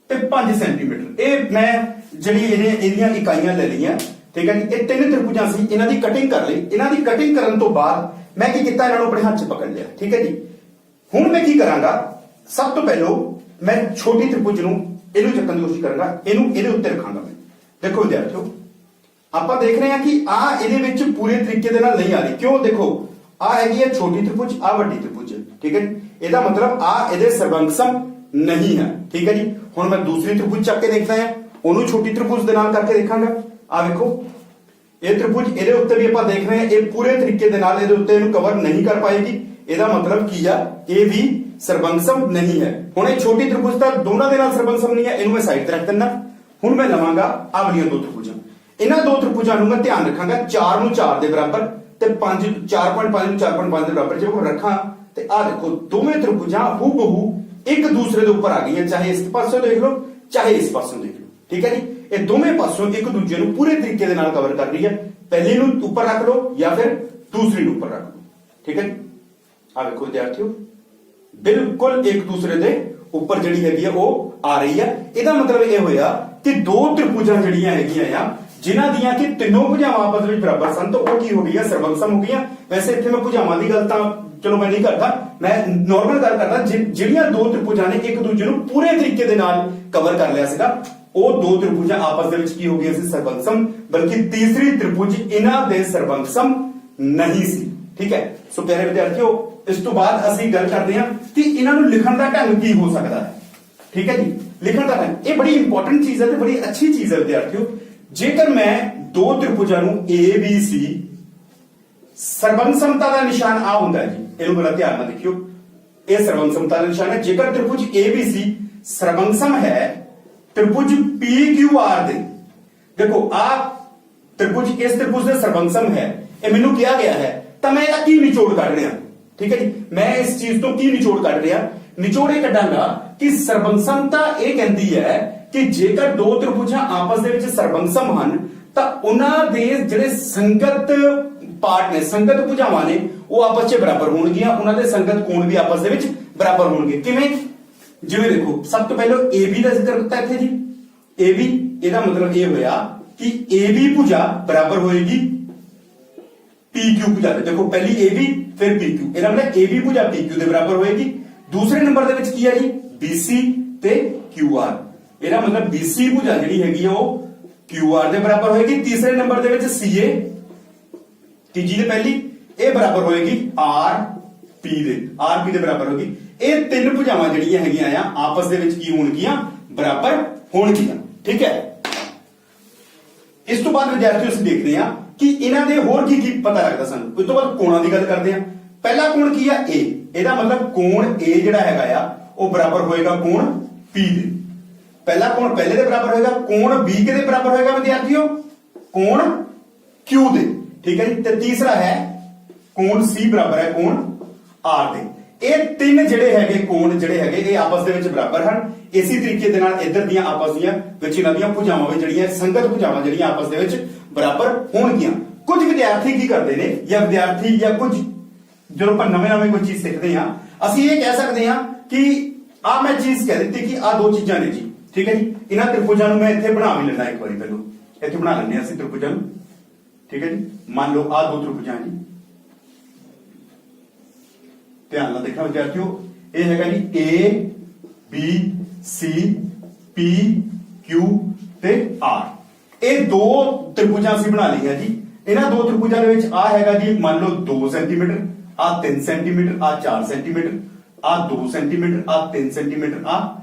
ਤੇ 5 सेंटीमीटर ਇਹ मैं ਜਿਹੜੀ ਇਹਦੀਆਂ ਇਕਾਈਆਂ ਲੈ ਲਈਆਂ, ਠੀਕ ਹੈ ਜੀ। ਇਹ ਤਿੰਨ त्रिभुजां ਸੀ, ਇਹਨਾਂ ਦੀ ਕਟਿੰਗ ਕਰ ਲਈ। ਇਹਨਾਂ ਦੀ ਕਟਿੰਗ ਕਰਨ ਤੋਂ ਬਾਅਦ ਮੈਂ ਕੀ ਕੀਤਾ, ਇਹਨਾਂ ਨੂੰ ਆਪਣੇ ਹੱਥ 'ਚ ਪਕੜ ਲਿਆ, ठीक है जी। ਹੁਣ ਮੈਂ ਕੀ ਕਰਾਂਗਾ, ਸਭ ਤੋਂ ਪਹਿਲਾਂ मैं छोटी त्रिभुज ਨੂੰ ਇਹਨੂੰ ਚੱਕਣ ਦੀ ਕੋਸ਼ਿਸ਼ ਕਰਾਂਗਾ, ਇਹਨੂੰ ਇਹਦੇ ਉੱਤੇ ਰੱਖਾਂਗਾ ਮੈਂ। ਦੇਖੋ ਵਿਦਿਆਰਥੀਓ ਆਪਾਂ ਦੇਖ ਰਹੇ ਹਾਂ ਕਿ ਆ ਇਹਦੇ ਵਿੱਚ ਪੂਰੇ ਤਰੀਕੇ ਦੇ ਨਾਲ ਨਹੀਂ ਆ ਰਹੀ। ਕਿਉਂ? ਦੇਖੋ ਆ ਹੈਗੀ ਹੈ ਛੋਟੀ त्रिभुज, ਆ ਵੱਡੀ त्रिभुज ਹੈ, ਠੀਕ ਹੈ ਜੀ। ਇਹਦਾ ਮਤਲਬ ਆ ਇਹਦੇ ਸਰਬੰਸਮ ਨਹੀਂ ਹੈ, ਠੀਕ ਹੈ ਜੀ। ਹੁਣ ਮੈਂ ਦੂਸਰੀ त्रिभुज ਚੱਕ ਕੇ ਦੇਖਦਾ ਹਾਂ, ਉਹਨੂੰ ਛੋਟੀ त्रिभुज ਦੇ ਨਾਲ ਕਰਕੇ ਦੇਖਾਂਗਾ। ਆ ਵੇਖੋ ਇਹ त्रिभुज ਇਹਦੇ ਉੱਤੇ ਵੀ ਆਪਾਂ ਦੇਖ ਰਹੇ ਹਾਂ ਇਹ ਪੂਰੇ ਤਰੀਕੇ ਦੇ ਨਾਲ ਇਹਦੇ ਉੱਤੇ ਇਹਨੂੰ ਕਵਰ ਨਹੀਂ ਕਰ ਪਾਏਗੀ। ਇਹਦਾ ਮਤਲਬ ਕੀ ਆ, ਇਹ ਵੀ ਸਰਬੰਸਮ ਨਹੀਂ ਹੈ। ਹੁਣ ਇਹ ਛੋਟੀ त्रिभुज ਤਾਂ ਦੋਨਾਂ ਦੇ ਨਾਲ ਸਰਬੰਸਮ ਨਹੀਂ ਹੈ, ਇਹਨੂੰ ਮੈਂ ਸਾਈਡ ਤੇ ਰੱਖ ਦਿੰਦਾ। ਹੁਣ ਮੈਂ ਲਵਾਂਗਾ ਆ ਵਾਲੀਆਂ ਦੋ त्रिभुजां, ਇਹਨਾਂ ਦੋ त्रिभुजां ਨੂੰ ਮੈਂ ਧਿਆਨ ਰੱਖਾਂਗਾ 4 ਨੂੰ 4 ਦੇ ਬਰਾਬਰ ਤੇ 5 4.5 ਨੂੰ 4.5 ਦੇ ਬਰਾਬਰ ਜੇ ਉਹ ਰੱਖਾਂ ਤੇ ਆ ਦੇਖੋ ਦੋਵੇਂ त्रिभुजां ਹੂਬਹੂ ਇੱਕ ਦੂਸਰੇ ਦੇ ਉੱਪਰ ਆ ਗਈਆਂ, ਚਾਹੇ ਇਸ ਪਾਸੋਂ ਦੇਖ ਲਓ ਚਾਹੇ ਇਸ ਪਾਸੋਂ ਦੇਖ ਲਓ, ਠੀਕ ਹੈ ਜੀ। ਇਹ ਦੋਵੇਂ ਪਾਸੋਂ ਇੱਕ ਦੂਜੇ ਨੂੰ ਪੂਰੇ ਤਰੀਕੇ ਦੇ ਨਾਲ ਕਵਰ ਕਰ ਰਹੀ ਹੈ। ਪਹਿਲੀ ਨੂੰ ਉੱਪਰ ਰੱਖ ਲਓ ਜਾਂ ਫਿਰ ਦੂਸਰੀ ਨੂੰ ਉੱਪਰ ਰੱਖ ਲਓ, ਠੀਕ ਹੈ। ਆ ਵੇਖੋ ਵਿਦਿਆਰਥੀਓ ਬਿਲਕੁਲ ਇੱਕ ਦੂਸਰੇ ਦੇ ਉੱਪਰ ਜਿਹੜੀ ਹੈਗੀ ਆ ਉਹ ਆ ਰਹੀ ਹੈ। ਇਹਦਾ ਮਤਲਬ ਇਹ ਹੋਇਆ ਕਿ ਦੋ त्रिभुजां ਜਿਹੜੀਆਂ ਹੈਗੀਆਂ ਆ ਜਿਨ੍ਹਾਂ ਦੀਆਂ ਕਿ ਤਿੰਨੋਂ ਭੁਜਾਵਾਂ ਆਪਸ ਵਿੱਚ ਬਰਾਬਰ ਸਨ ਤਾਂ ਉਹ ਕੀ ਹੋ ਗਈਆਂ, ਸਰਬੰਸਮ ਹੋ ਗਈਆਂ। ਵੈਸੇ ਇੱਥੇ ਮੈਂ ਭੁਜਾਵਾਂ ਦੀ ਗੱਲ ਤਾਂ ਚਲੋ ਮੈਂ ਨਹੀਂ ਕਰਦਾ, ਮੈਂ ਨਾਰਮਲ ਗੱਲ ਕਰਦਾ। ਜਿਹੜੀਆਂ ਦੋ त्रिभुजां ਨੇ ਇੱਕ ਦੂਜੇ ਨੂੰ ਪੂਰੇ ਤਰੀਕੇ ਦੇ ਨਾਲ ਕਵਰ ਕਰ ਲਿਆ ਸੀਗਾ, ਉਹ ਦੋ ਤ੍ਰਿਭੁਜਾਂ ਆਪਸ ਦੇ ਵਿੱਚ ਕੀ ਹੋ ਗਈਆਂ ਸੀ, ਸਰਬੰਗਸਮ, ਬਲਕਿ ਤੀਸਰੀ ਤ੍ਰਿਭੁਜ ਇਹਨਾਂ ਦੇ ਸਰਬੰਗਸਮ ਨਹੀਂ ਸੀ। ਠੀਕ ਹੈ, ਸੋ ਪਿਆਰੇ ਵਿਦਿਆਰਥੀਓ, ਇਸ ਤੋਂ ਬਾਅਦ ਅਸੀਂ ਗੱਲ ਕਰਦੇ ਹਾਂ ਕਿ ਇਹਨਾਂ ਨੂੰ ਲਿਖਣ ਦਾ ਢੰਗ ਕੀ ਹੋ ਸਕਦਾ ਹੈ। ਠੀਕ ਹੈ ਜੀ, ਲਿਖਣ ਦਾ ਢੰਗ ਇਹ ਬੜੀ ਇੰਪੋਰਟੈਂਟ ਚੀਜ਼ ਹੈ ਤੇ ਬੜੀ ਅੱਛੀ ਚੀਜ਼ ਹੈ ਵਿਦਿਆਰਥੀਓ। ਜੇਕਰ ਮੈਂ ਦੋ ਤ੍ਰਿਭੁਜਾਂ ਨੂੰ ABC, ਸਰਬੰਗ ਸਮਤਾ ਦਾ ਨਿਸ਼ਾਨ ਆ ਹੁੰਦਾ ਹੈ ਜੀ, ਇਹਨੂੰ ਬੜਾ ਧਿਆਨ ਨਾਲ ਦੇਖਿਓ, ਇਹ ਸਰਬੰਗ ਸਮਤਾ ਦਾ ਨਿਸ਼ਾਨ ਹੈ। ਜੇਕਰ ਤ੍ਰਿਭੁਜ ABC ਸਰਬੰਗਸਮ ਹੈ त्रिभुज PQR ਦੇ, देखो आ त्रिभुज इस त्रिभुज ਦੇ ਸਰਬੰਗਸਮ ਹੈ, ਇਹ ਮੈਨੂੰ ਕਿਹਾ ਗਿਆ ਹੈ, ਤਾਂ ਮੈਂ ਇਹਦਾ ਕੀ ਨਿਚੋੜ ਕੱਢ ਰਿਹਾ। ਠੀਕ ਹੈ ਜੀ, ਮੈਂ ਇਸ ਚੀਜ਼ ਤੋਂ ਕੀ ਨਿਚੋੜ ਕੱਢ ਰਿਹਾ, ਨਿਚੋੜ ਇਹ ਕੱਢਾਂਗਾ ਕਿ ਸਰਬੰਗਸਮਤਾ ਇਹ ਕਹਿੰਦੀ ਹੈ ਕਿ ਜੇਕਰ ਦੋ ਤ੍ਰਿਭੁਜਾਂ ਆਪਸ ਦੇ ਵਿੱਚ ਸਰਬੰਗਸਮ ਹਨ ਤਾਂ ਉਹਨਾਂ ਦੇ ਜਿਹੜੇ ਸੰਗਤ ਪਾਰਟ ਨੇ, ਸੰਗਤ ਭੁਜਾਵਾਂ ਨੇ, ਉਹ ਆਪਸ 'ਚ ਬਰਾਬਰ ਹੋਣਗੀਆਂ, ਉਹਨਾਂ ਦੇ ਸੰਗਤ ਕੋਣ ਵੀ ਆਪਸ ਦੇ ਵਿੱਚ ਬਰਾਬਰ ਹੋਣਗੇ। ਕਿਵੇਂ? ਜਿਵੇਂ ਦੇਖੋ, ਸਭ ਤੋਂ ਪਹਿਲਾਂ AB ਦਾ ਜ਼ਿਕਰ ਕੀਤਾ ਇੱਥੇ ਜੀ। AB ਇਹਦਾ ਮਤਲਬ ਇਹ ਹੋਇਆ ਕਿ AB ਭੁਜਾ ਬਰਾਬਰ ਹੋਏਗੀ PQ ਭੁਜਾ ਦੇ। ਦੇਖੋ, ਪਹਿਲੀ AB ਫਿਰ PQ, ਇਹਦਾ ਮਤਲਬ AB ਭੁਜਾ PQ ਦੇ ਬਰਾਬਰ ਹੋਏਗੀ। ਦੂਸਰੇ ਨੰਬਰ ਦੇ ਵਿੱਚ ਕੀ ਹੈ ਜੀ, BC ਤੇ QR, ਇਹਦਾ ਮਤਲਬ BC ਭੁਜਾ ਜਿਹੜੀ ਹੈਗੀ ਉਹ QR ਦੇ ਬਰਾਬਰ ਹੋਏਗੀ। ਤੀਸਰੇ ਨੰਬਰ ਦੇ ਵਿੱਚ CA, ਤੀਜੀ ਦੇ ਪਹਿਲੀ, ਇਹ ਬਰਾਬਰ ਹੋਏਗੀ RP ਦੇ ਬਰਾਬਰ ਹੋਏਗੀ। ਇਹ ਤਿੰਨ ਭੁਜਾਵਾਂ ਜਿਹੜੀਆਂ ਹੈਗੀਆਂ ਆ ਆਪਸ ਦੇ ਵਿੱਚ ਕੀ ਹੋਣਗੀਆਂ, ਬਰਾਬਰ ਹੋਣਗੀਆਂ। ਠੀਕ ਹੈ, ਇਸ ਤੋਂ ਬਾਅਦ ਵਿਦਿਆਰਥੀਓ ਅਸੀਂ ਦੇਖਦੇ ਹਾਂ ਕਿ ਇਹਨਾਂ ਦੇ ਹੋਰ ਕੀ ਕੀ ਪਤਾ ਲੱਗਦਾ ਸਾਨੂੰ। ਉਸ ਤੋਂ ਬਾਅਦ ਕੋਣਾਂ ਦੀ ਗੱਲ ਕਰਦੇ ਹਾਂ। ਪਹਿਲਾ ਕੋਣ ਕੀ ਆ, A, ਇਹਦਾ ਮਤਲਬ ਕੋਣ A ਜਿਹੜਾ ਹੈਗਾ ਆ ਉਹ ਬਰਾਬਰ ਹੋਏਗਾ ਕੋਣ P ਦੇ। ਪਹਿਲਾ ਕੋਣ ਪਹਿਲੇ ਦੇ ਬਰਾਬਰ ਹੋਏਗਾ, ਕੋਣ B ਕਿਹਦੇ ਬਰਾਬਰ ਹੋਏਗਾ ਵਿਦਿਆਰਥੀਓ, ਕੋਣ Q ਦੇ। ਠੀਕ ਹੈ ਜੀ, ਤੇ ਤੀਸਰਾ ਹੈ ਕੋਣ C ਬਰਾਬਰ ਹੈ ਕੋਣ R ਦੇ। ਇਹ ਤਿੰਨ ਜਿਹੜੇ ਹੈਗੇ ਕੋਣ ਜਿਹੜੇ ਹੈਗੇ ਇਹ ਆਪਸ ਦੇ ਵਿੱਚ ਬਰਾਬਰ ਹਨ। ਇਸੇ ਤਰੀਕੇ ਦੇ ਨਾਲ ਇੱਧਰ ਦੀਆਂ ਆਪਸ ਦੀਆਂ ਵਿੱਚ ਇਹਨਾਂ ਦੀਆਂ ਭੁਜਾਵਾਂ ਵੀ ਜਿਹੜੀਆਂ ਸੰਗਤ ਭੁਜਾਵਾਂ ਜਿਹੜੀਆਂ ਆਪਸ ਦੇ ਵਿੱਚ ਬਰਾਬਰ ਹੋਣਗੀਆਂ। ਕੁਝ ਵਿਦਿਆਰਥੀ ਕੀ ਕਰਦੇ ਨੇ, ਜਾਂ ਕੁਝ ਜਦੋਂ ਆਪਾਂ ਨਵੇਂ ਕੋਈ ਚੀਜ਼ ਸਿੱਖਦੇ ਹਾਂ, ਅਸੀਂ ਇਹ ਕਹਿ ਸਕਦੇ ਹਾਂ ਕਿ ਆ ਮੈਂ ਚੀਜ਼ ਕਹਿ ਦਿੱਤੀ ਕਿ ਆ ਦੋ ਚੀਜ਼ਾਂ ਨੇ ਜੀ। ਠੀਕ ਹੈ ਜੀ, ਇਹਨਾਂ ਤ੍ਰਿਭੁਜਾਂ ਨੂੰ ਮੈਂ ਇੱਥੇ ਬਣਾ ਵੀ ਲੈਣਾ ਇੱਕ ਵਾਰੀ, ਪਹਿਲਾਂ ਇੱਥੇ ਬਣਾ ਲੈਂਦੇ ਹਾਂ ਅਸੀਂ ਤ੍ਰਿਭੁਜਾਂ ਨੂੰ। ਠੀਕ ਹੈ ਜੀ, ਮੰਨ ਲਓ ਆ ਦੋ ਤ੍ਰਿਭੁਜਾਂ ਜੀ, ਧਿਆਨ ਨਾਲ ਦੇਖਣਾ ਵਿਦਿਆਰਥੀਓ, ਇਹ ਹੈਗਾ ਜੀ A B C P Q ਤੇ R। ਇਹ ਦੋ ਤ੍ਰਿਭੁਜਾਂ ਅਸੀਂ ਬਣਾ ਲਈਆਂ ਜੀ। ਇਹਨਾਂ ਦੋ ਤ੍ਰਿਭੁਜਾਂ ਦੇ ਵਿੱਚ ਆ ਹੈਗਾ ਜੀ ਮੰਨ ਲਓ 2 ਸੈਂਟੀਮੀਟਰ, ਆ 3 ਸੈਂਟੀਮੀਟਰ, ਆ 4 ਸੈਂਟੀਮੀਟਰ, ਆ 2 ਸੈਂਟੀਮੀਟਰ, ਆ 3 ਸੈਂਟੀਮੀਟਰ, ਆ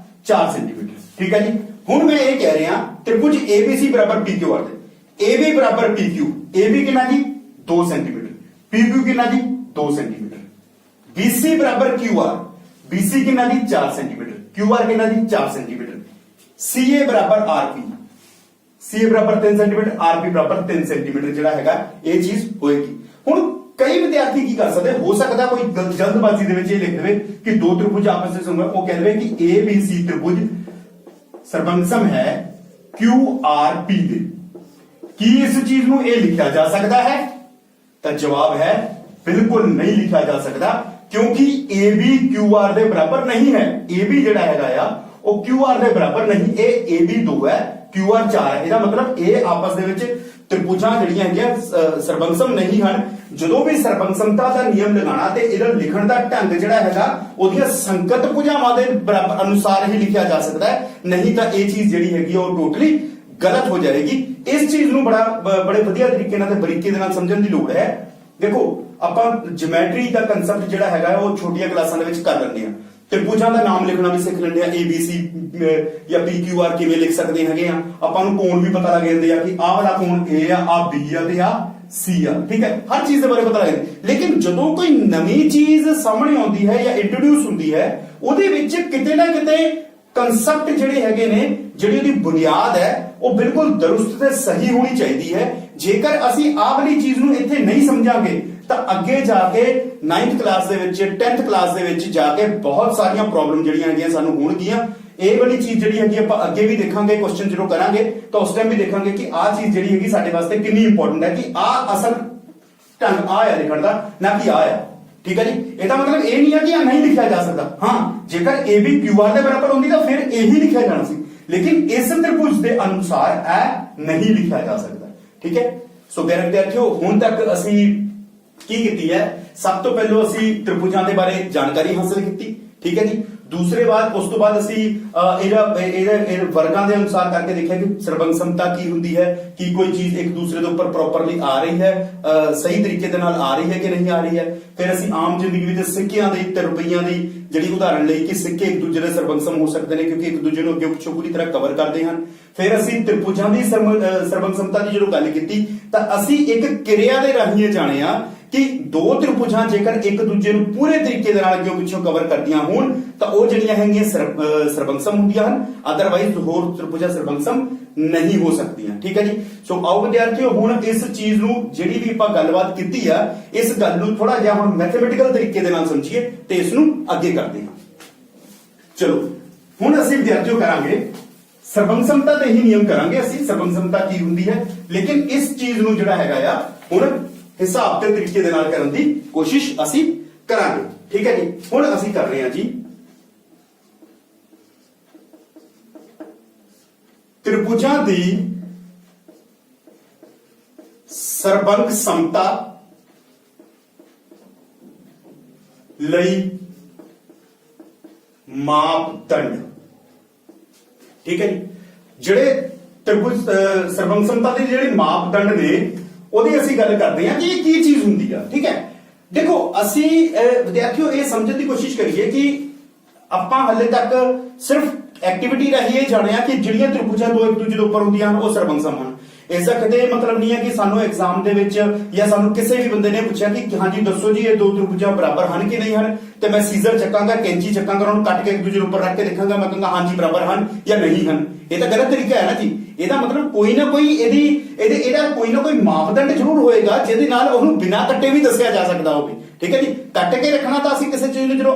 4 ਸੈਂਟੀਮੀਟਰ। ਠੀਕ ਹੈ ਜੀ, ਹੁਣ ਮੈਂ ਇਹ ਕਹਿ ਰਿਹਾ ਤ੍ਰਿਭੁਜ ABC ਬਰਾਬਰ PQR ਦੇ। AB ਬਰਾਬਰ PQ, AB ਕਿੰਨਾ ਜੀ 2 ਸੈਂਟੀਮੀਟਰ, PQ ਕਿੰਨਾ ਜੀ 2 ਸੈਂਟੀਮੀਟਰ। BC ਬਰਾਬਰ QR, BC ਕਿੰਨਾ ਜੀ 4 ਸੈਂਟੀਮੀਟਰ, QR ਕਿੰਨਾ ਜੀ 4 ਸੈਂਟੀਮੀਟਰ। CA ਬਰਾਬਰ RP, CA ਬਰਾਬਰ 3 ਸੈਂਟੀਮੀਟਰ, RP ਬਰਾਬਰ 3 ਸੈਂਟੀਮੀਟਰ ਜਿਹੜਾ ਹੈਗਾ ਇਹ ਚੀਜ਼ ਹੋਏਗੀ। ਹੁਣ ਕਈ ਵਿਦਿਆਰਥੀ ਕੀ ਕਰ ਸਕਦੇ, ਹੋ ਸਕਦਾ ਕੋਈ ਜਲਦਬਾਜ਼ੀ ਦੇ ਵਿੱਚ ਇਹ ਲਿਖ ਦੇਵੇ ਕਿ ਦੋ ਤ੍ਰਿਭੁਜ ਆਪਸ ਵਿੱਚ ਸੰਬੰਧ, ਉਹ ਕਹਿ ਦੇਵੇ ਕਿ ABC ਤ੍ਰਿਭੁਜ ਸਰਬੰਗਸਮ ਹੈ QRP ਦੇ। ਕੀ ਇਸ ਚੀਜ਼ ਨੂੰ ਇਹ ਲਿਖਿਆ ਜਾ ਸਕਦਾ ਹੈ? ਤਾਂ ਜਵਾਬ ਹੈ ਬਿਲਕੁਲ ਨਹੀਂ ਲਿਖਿਆ ਜਾ ਸਕਦਾ, ਕਿਉਂਕਿ AB QR ਦੇ ਬਰਾਬਰ ਨਹੀਂ ਹੈ। AB ਜਿਹੜਾ ਹੈਗਾ ਆ ਉਹ QR ਦੇ ਬਰਾਬਰ ਨਹੀਂ, ਇਹ AB 2 ਹੈ QR 4 ਹੈ। ਇਹਦਾ ਮਤਲਬ ਇਹ ਆਪਸ ਦੇ ਵਿੱਚ ਤ੍ਰਿਭੁਜਾਂ ਜਿਹੜੀਆਂ ਹੈਗੀਆਂ ਸਰਬੰਗਸਮ ਨਹੀਂ ਹਨ। ਜਦੋਂ ਵੀ ਸਰਬੰਗਸਮਤਾ ਦਾ ਨਿਯਮ ਲਗਾਣਾ ਤੇ ਇਹਦਾ ਲਿਖਣ ਦਾ ਢੰਗ ਜਿਹੜਾ ਹੈਗਾ ਉਹਦੀਆਂ ਸੰਗਤ ਭੁਜਾਵਾਂ ਦੇ ਬਰਾਬਰ ਅਨੁਸਾਰ ਹੀ ਲਿਖਿਆ ਜਾ ਸਕਦਾ ਹੈ, ਨਹੀਂ ਤਾਂ ਇਹ ਚੀਜ਼ ਜਿਹੜੀ ਹੈਗੀ ਉਹ ਟੋਟਲੀ ਗਲਤ ਹੋ ਜਾਏਗੀ। ਇਸ ਚੀਜ਼ ਨੂੰ ਬੜੇ ਵਧੀਆ ਤਰੀਕੇ ਨਾਲ ਤੇ ਬਰੀਕੀ ਦੇ ਨਾਲ ਸਮਝਣ ਦੀ ਲੋੜ ਹੈ। ਦੇਖੋ, ਆਪਾਂ ਜਿਓਮੈਟਰੀ ਦਾ ਕਨਸੈਪਟ ਜਿਹੜਾ ਹੈਗਾ ਉਹ ਛੋਟੀਆਂ ਕਲਾਸਾਂ ਦੇ ਵਿੱਚ ਕਰ ਲੈਂਦੇ ਆ। ਤ੍ਰਿਭੁਜਾਂ ਦਾ ਨਾਮ ਲਿਖਣਾ ਵੀ ਸਿੱਖ ਲੈਂਦੇ ਆ, ABC ਜਾਂ PQR ਕਿਵੇਂ ਲਿਖ ਸਕਦੇ ਹੈਗੇ ਆ। ਆਪਾਂ ਨੂੰ ਕੋਣ ਵੀ ਪਤਾ ਲੱਗ ਜਾਂਦੇ ਆ ਕਿ ਆਹ ਵਾਲਾ ਕੋਣ A ਆ B ਆ ਤੇ ਆ C ਆ। ਠੀਕ ਹੈ, ਹਰ ਚੀਜ਼ ਦੇ ਬਾਰੇ ਪਤਾ ਲੱਗ ਜਾਂਦਾ। ਲੇਕਿਨ ਜਦੋਂ ਕੋਈ ਨਵੀਂ ਚੀਜ਼ ਸਾਹਮਣੇ ਆਉਂਦੀ ਹੈ ਜਾਂ ਇੰਟਰੋਡਿਊਸ ਹੁੰਦੀ ਹੈ, ਉਹਦੇ ਵਿੱਚ ਕਿਤੇ ਨਾ ਕਿਤੇ ਕਨਸੈਪਟ ਜਿਹੜੇ ਹੈਗੇ ਨੇ, ਜਿਹੜੀ ਉਹਦੀ ਬੁਨਿਆਦ ਹੈ ਉਹ ਬਿਲਕੁਲ ਦਰੁਸਤ ਤੇ ਸਹੀ ਹੋਣੀ ਚਾਹੀਦੀ ਹੈ। ਜੇਕਰ ਅਸੀਂ ਆਹ ਵਾਲੀ ਚੀਜ਼ ਨੂੰ ਇੱਥੇ ਨਹੀਂ ਸਮਝਾਂਗੇ ਤਾਂ ਅੱਗੇ ਜਾ ਕੇ 9th ਕਲਾਸ ਦੇ ਵਿੱਚ 10th ਕਲਾਸ ਦੇ ਵਿੱਚ ਜਾ ਕੇ ਬਹੁਤ ਸਾਰੀਆਂ ਪ੍ਰੋਬਲਮ ਜਿਹੜੀਆਂ ਹੈਗੀਆਂ ਸਾਨੂੰ ਹੋਣਗੀਆਂ। ਇਹ ਵਾਲੀ ਚੀਜ਼ ਜਿਹੜੀ ਹੈਗੀ ਆਪਾਂ ਅੱਗੇ ਵੀ ਦੇਖਾਂਗੇ, ਕੁਐਸਚਨ ਜਦੋਂ ਕਰਾਂਗੇ ਤਾਂ ਉਸ ਟਾਈਮ ਵੀ ਦੇਖਾਂਗੇ ਕਿ ਆਹ ਚੀਜ਼ ਜਿਹੜੀ ਹੈਗੀ ਸਾਡੇ ਵਾਸਤੇ ਕਿੰਨੀ ਇੰਪੋਰਟੈਂਟ ਹੈ, ਕਿ ਆਹ ਅਸਲ ਢੰਗ ਆ ਹੈ ਲਿਖਣ ਦਾ, ਨਾ ਕਿ ਆ ਹੈ। ਠੀਕ ਹੈ ਜੀ, ਇਹਦਾ ਮਤਲਬ ਇਹ ਨਹੀਂ ਹੈ ਕਿ ਆ ਨਹੀਂ ਲਿਖਿਆ ਜਾ ਸਕਦਾ। ਹਾਂ, ਜੇਕਰ AB QR ਦੇ ਬਰਾਬਰ ਹੁੰਦੀ ਤਾਂ ਫਿਰ ਇਹੀ ਲਿਖਿਆ ਜਾਣਾ ਸੀ, ਲੇਕਿਨ ਇਸ ਤ੍ਰਿਭੁਜ ਦੇ ਅਨੁਸਾਰ ਇਹ ਨਹੀਂ ਲਿਖਿਆ ਜਾ ਸਕਦਾ। ਠੀਕ ਹੈ, ਸੋ ਪਿਆਰੇ ਵਿਦਿਆਰਥੀਓ, ਹੁਣ ਤੱਕ ਅਸੀਂ ਕੀ ਕੀਤੀ ਹੈ, ਸਭ ਤੋਂ ਪਹਿਲਾਂ ਅਸੀਂ ਤ੍ਰਿਭੁਜਾਂ ਦੇ ਬਾਰੇ ਜਾਣਕਾਰੀ ਹਾਸਲ ਕੀਤੀ। ਠੀਕ ਹੈ ਜੀ, दूसरे बाद उस तो बाद ਅਸੀਂ ਇਹ ਵਰਗਾਂ ਦੇ ਅਨੁਸਾਰ ਕਰਕੇ ਦੇਖਿਆ ਕਿ ਸਰਬੰਗ ਸਮਤਾ ਕੀ ਹੁੰਦੀ ਹੈ, ਕਿ ਕੋਈ ਚੀਜ਼ ਇੱਕ ਦੂਸਰੇ ਦੇ ਉੱਪਰ ਪ੍ਰੋਪਰਲੀ ਆ ਰਹੀ ਹੈ, ਸਹੀ ਤਰੀਕੇ ਦੇ ਨਾਲ ਆ ਰਹੀ ਹੈ ਕਿ ਨਹੀਂ ਆ ਰਹੀ ਹੈ। ਫਿਰ ਅਸੀਂ ਆਮ ਜ਼ਿੰਦਗੀ ਵਿੱਚ ਸਿੱਕਿਆਂ ਦੀ ਤੇ ਰੁਪਈਆਂ ਦੀ ਜਿਹੜੀ ਉਦਾਹਰਣ ਲਈ ਕਿ ਸਿੱਕੇ ਇੱਕ ਦੂਜੇ ਦੇ ਸਰਬੰਗਸਮ ਹੋ ਸਕਦੇ ਨੇ ਕਿਉਂਕਿ ਇੱਕ ਦੂਜੇ ਨੂੰ ਅੱਗੇ ਪਿੱਛੋਂ ਪੂਰੀ ਤਰ੍ਹਾਂ ਕਵਰ ਕਰਦੇ ਹਨ। ਫਿਰ ਅਸੀਂ ਤ੍ਰਿਭੁਜਾਂ ਦੀ ਸਰਬੰਗਸਮਤਾ ਦੀ ਜਦੋਂ ਗੱਲ ਕੀਤੀ ਤਾਂ ਅਸੀਂ ਇੱਕ ਕਿਰਿਆ ਦੇ ਰਾਹੀਂ ਜਾਣਿਆ ਕਿ ਦੋ ਤ੍ਰਿਭੁਜਾਂ ਜੇਕਰ ਇੱਕ ਦੂਜੇ ਨੂੰ ਪੂਰੇ ਤਰੀਕੇ ਦੇ ਨਾਲ ਅੱਗੇ ਪਿੱਛੋਂ ਕਵਰ ਕਰਦੀਆਂ ਹੋਣ ਤਾਂ ਉਹ ਜਿਹੜੀਆਂ ਹੈਗੀਆਂ ਸਰਬੰਗਸਮ ਹੁੰਦੀਆਂ ਹਨ, ਅਦਰਵਾਈਜ਼ ਹੋਰ ਤ੍ਰਿਭੁਜਾਂ ਸਰਬੰਗਸਮ ਨਹੀਂ ਹੋ ਸਕਦੀਆਂ। ਠੀਕ ਹੈ ਜੀ। ਸੋ ਆਓ ਵਿਦਿਆਰਥੀਓ ਹੁਣ ਇਸ ਚੀਜ਼ ਨੂੰ ਜਿਹੜੀ ਵੀ ਆਪਾਂ ਗੱਲਬਾਤ ਕੀਤੀ ਆ ਇਸ ਗੱਲ ਨੂੰ ਥੋੜਾ ਜਿਹਾ ਹੁਣ ਮੈਥਮੈਟੀਕਲ ਤਰੀਕੇ ਦੇ ਨਾਲ ਸਮਝੀਏ ਤੇ ਇਸ ਨੂੰ ਅੱਗੇ ਕਰਦੇ ਹਾਂ। ਚਲੋ ਹੁਣ ਅਸੀਂ ਵਿਦਿਆਰਥੀਓ ਕਰਾਂਗੇ ਸਰਬੰਗਸਮਤਾ ਦੇ ਹੀ ਨਿਯਮ ਕਰਾਂਗੇ ਅਸੀਂ, ਸਰਬੰਗਸਮਤਾ ਕੀ ਹੁੰਦੀ ਹੈ, ਲੇਕਿਨ ਇਸ ਚੀਜ਼ ਨੂੰ ਜਿਹੜਾ ਹੈਗਾ ਆ ਹੁਣ ਹਿਸਾਬ ਤੇ ਤਰੀਕੇ ਦੇ ਨਾਲ ਕਰਨ ਦੀ ਕੋਸ਼ਿਸ਼ ਅਸੀਂ ਕਰਾਂਗੇ। ਠੀਕ ਹੈ ਜੀ। ਹੁਣ ਅਸੀਂ ਕਰ ਰਹੇ ਹਾਂ ਜੀ ਤ੍ਰਿਭੁਜਾਂ ਦੀ ਸਰਬੰਗ ਸਮਤਾ ਲਈ ਮਾਪਦੰਡ। ਠੀਕ ਹੈ ਜੀ। ਜਿਹੜੇ ਤ੍ਰਿਭੁਜ ਸਰਬੰਗ ਸਮਤਾ ਦੇ ਜਿਹੜੇ ਮਾਪਦੰਡ ਨੇ ਉਹਦੀ ਅਸੀਂ ਗੱਲ ਕਰਦੇ ਹਾਂ ਕਿ ਇਹ ਕੀ ਚੀਜ਼ ਹੁੰਦੀ ਆ। ਠੀਕ ਹੈ। ਦੇਖੋ ਅਸੀਂ ਵਿਦਿਆਰਥੀਓ ਇਹ ਸਮਝਣ ਦੀ ਕੋਸ਼ਿਸ਼ ਕਰੀਏ ਕਿ ਆਪਾਂ ਹਲੇ ਤੱਕ ਸਿਰਫ ਐਕਟੀਵਿਟੀ ਰਾਹੀਂ ਇਹ ਜਾਣਿਆ ਕਿ ਜਿਹੜੀਆਂ ਤ੍ਰਿਭੁਜਾਂ ਦੋ ਇੱਕ ਦੂਜੇ ਦੇ ਉੱਪਰ ਹੁੰਦੀਆਂ ਹਨ ਉਹ ਸਰਬੰਗਸਮ ਹਨ। ਇਸ ਦਾ ਕਦੇ ਮਤਲਬ ਨਹੀਂ ਹੈ ਕਿ ਸਾਨੂੰ ਐਗਜ਼ਾਮ ਦੇ ਵਿੱਚ ਜਾਂ ਸਾਨੂੰ ਕਿਸੇ ਵੀ ਬੰਦੇ ਨੇ ਪੁੱਛਿਆ ਕਿ ਹਾਂਜੀ ਦੱਸੋ ਜੀ ਇਹ ਦੋ ਤ੍ਰਿਭੁਜਾਂ ਬਰਾਬਰ ਹਨ ਕਿ ਨਹੀਂ ਹਨ ਤੇ ਮੈਂ ਸੀਜ਼ਰ ਚੱਕਾਂਗਾ, ਕੈਂਚੀ ਚੱਕਾਂਗਾ, ਉਹਨਾਂ ਨੂੰ ਕੱਟ ਕੇ ਇੱਕ ਦੂਜੇ ਦੇ ਉੱਪਰ ਰੱਖ ਕੇ ਦੇਖਾਂਗਾ, ਮੈਂ ਕਹਾਂਗਾ ਹਾਂਜੀ ਬਰਾਬਰ ਹਨ ਜਾਂ ਨਹੀਂ ਹਨ। ਇਹ ਤਾਂ ਗਲਤ ਤਰੀਕਾ ਹੈ ਨਾ ਜੀ। ਇਹਦਾ ਮਤਲਬ ਕੋਈ ਨਾ ਕੋਈ ਇਹਦਾ ਕੋਈ ਨਾ ਕੋਈ ਮਾਪਦੰਡ ਜ਼ਰੂਰ ਹੋਏਗਾ ਜਿਹਦੇ ਨਾਲ ਉਹਨੂੰ ਬਿਨਾਂ ਕੱਟੇ ਵੀ ਦੱਸਿਆ ਜਾ ਸਕਦਾ ਹੋਵੇ। ਠੀਕ ਹੈ ਜੀ। ਕੱਟ ਕੇ ਰੱਖਣਾ ਤਾਂ ਅਸੀਂ ਕਿਸੇ ਚੀਜ਼ ਨੂੰ ਜਦੋਂ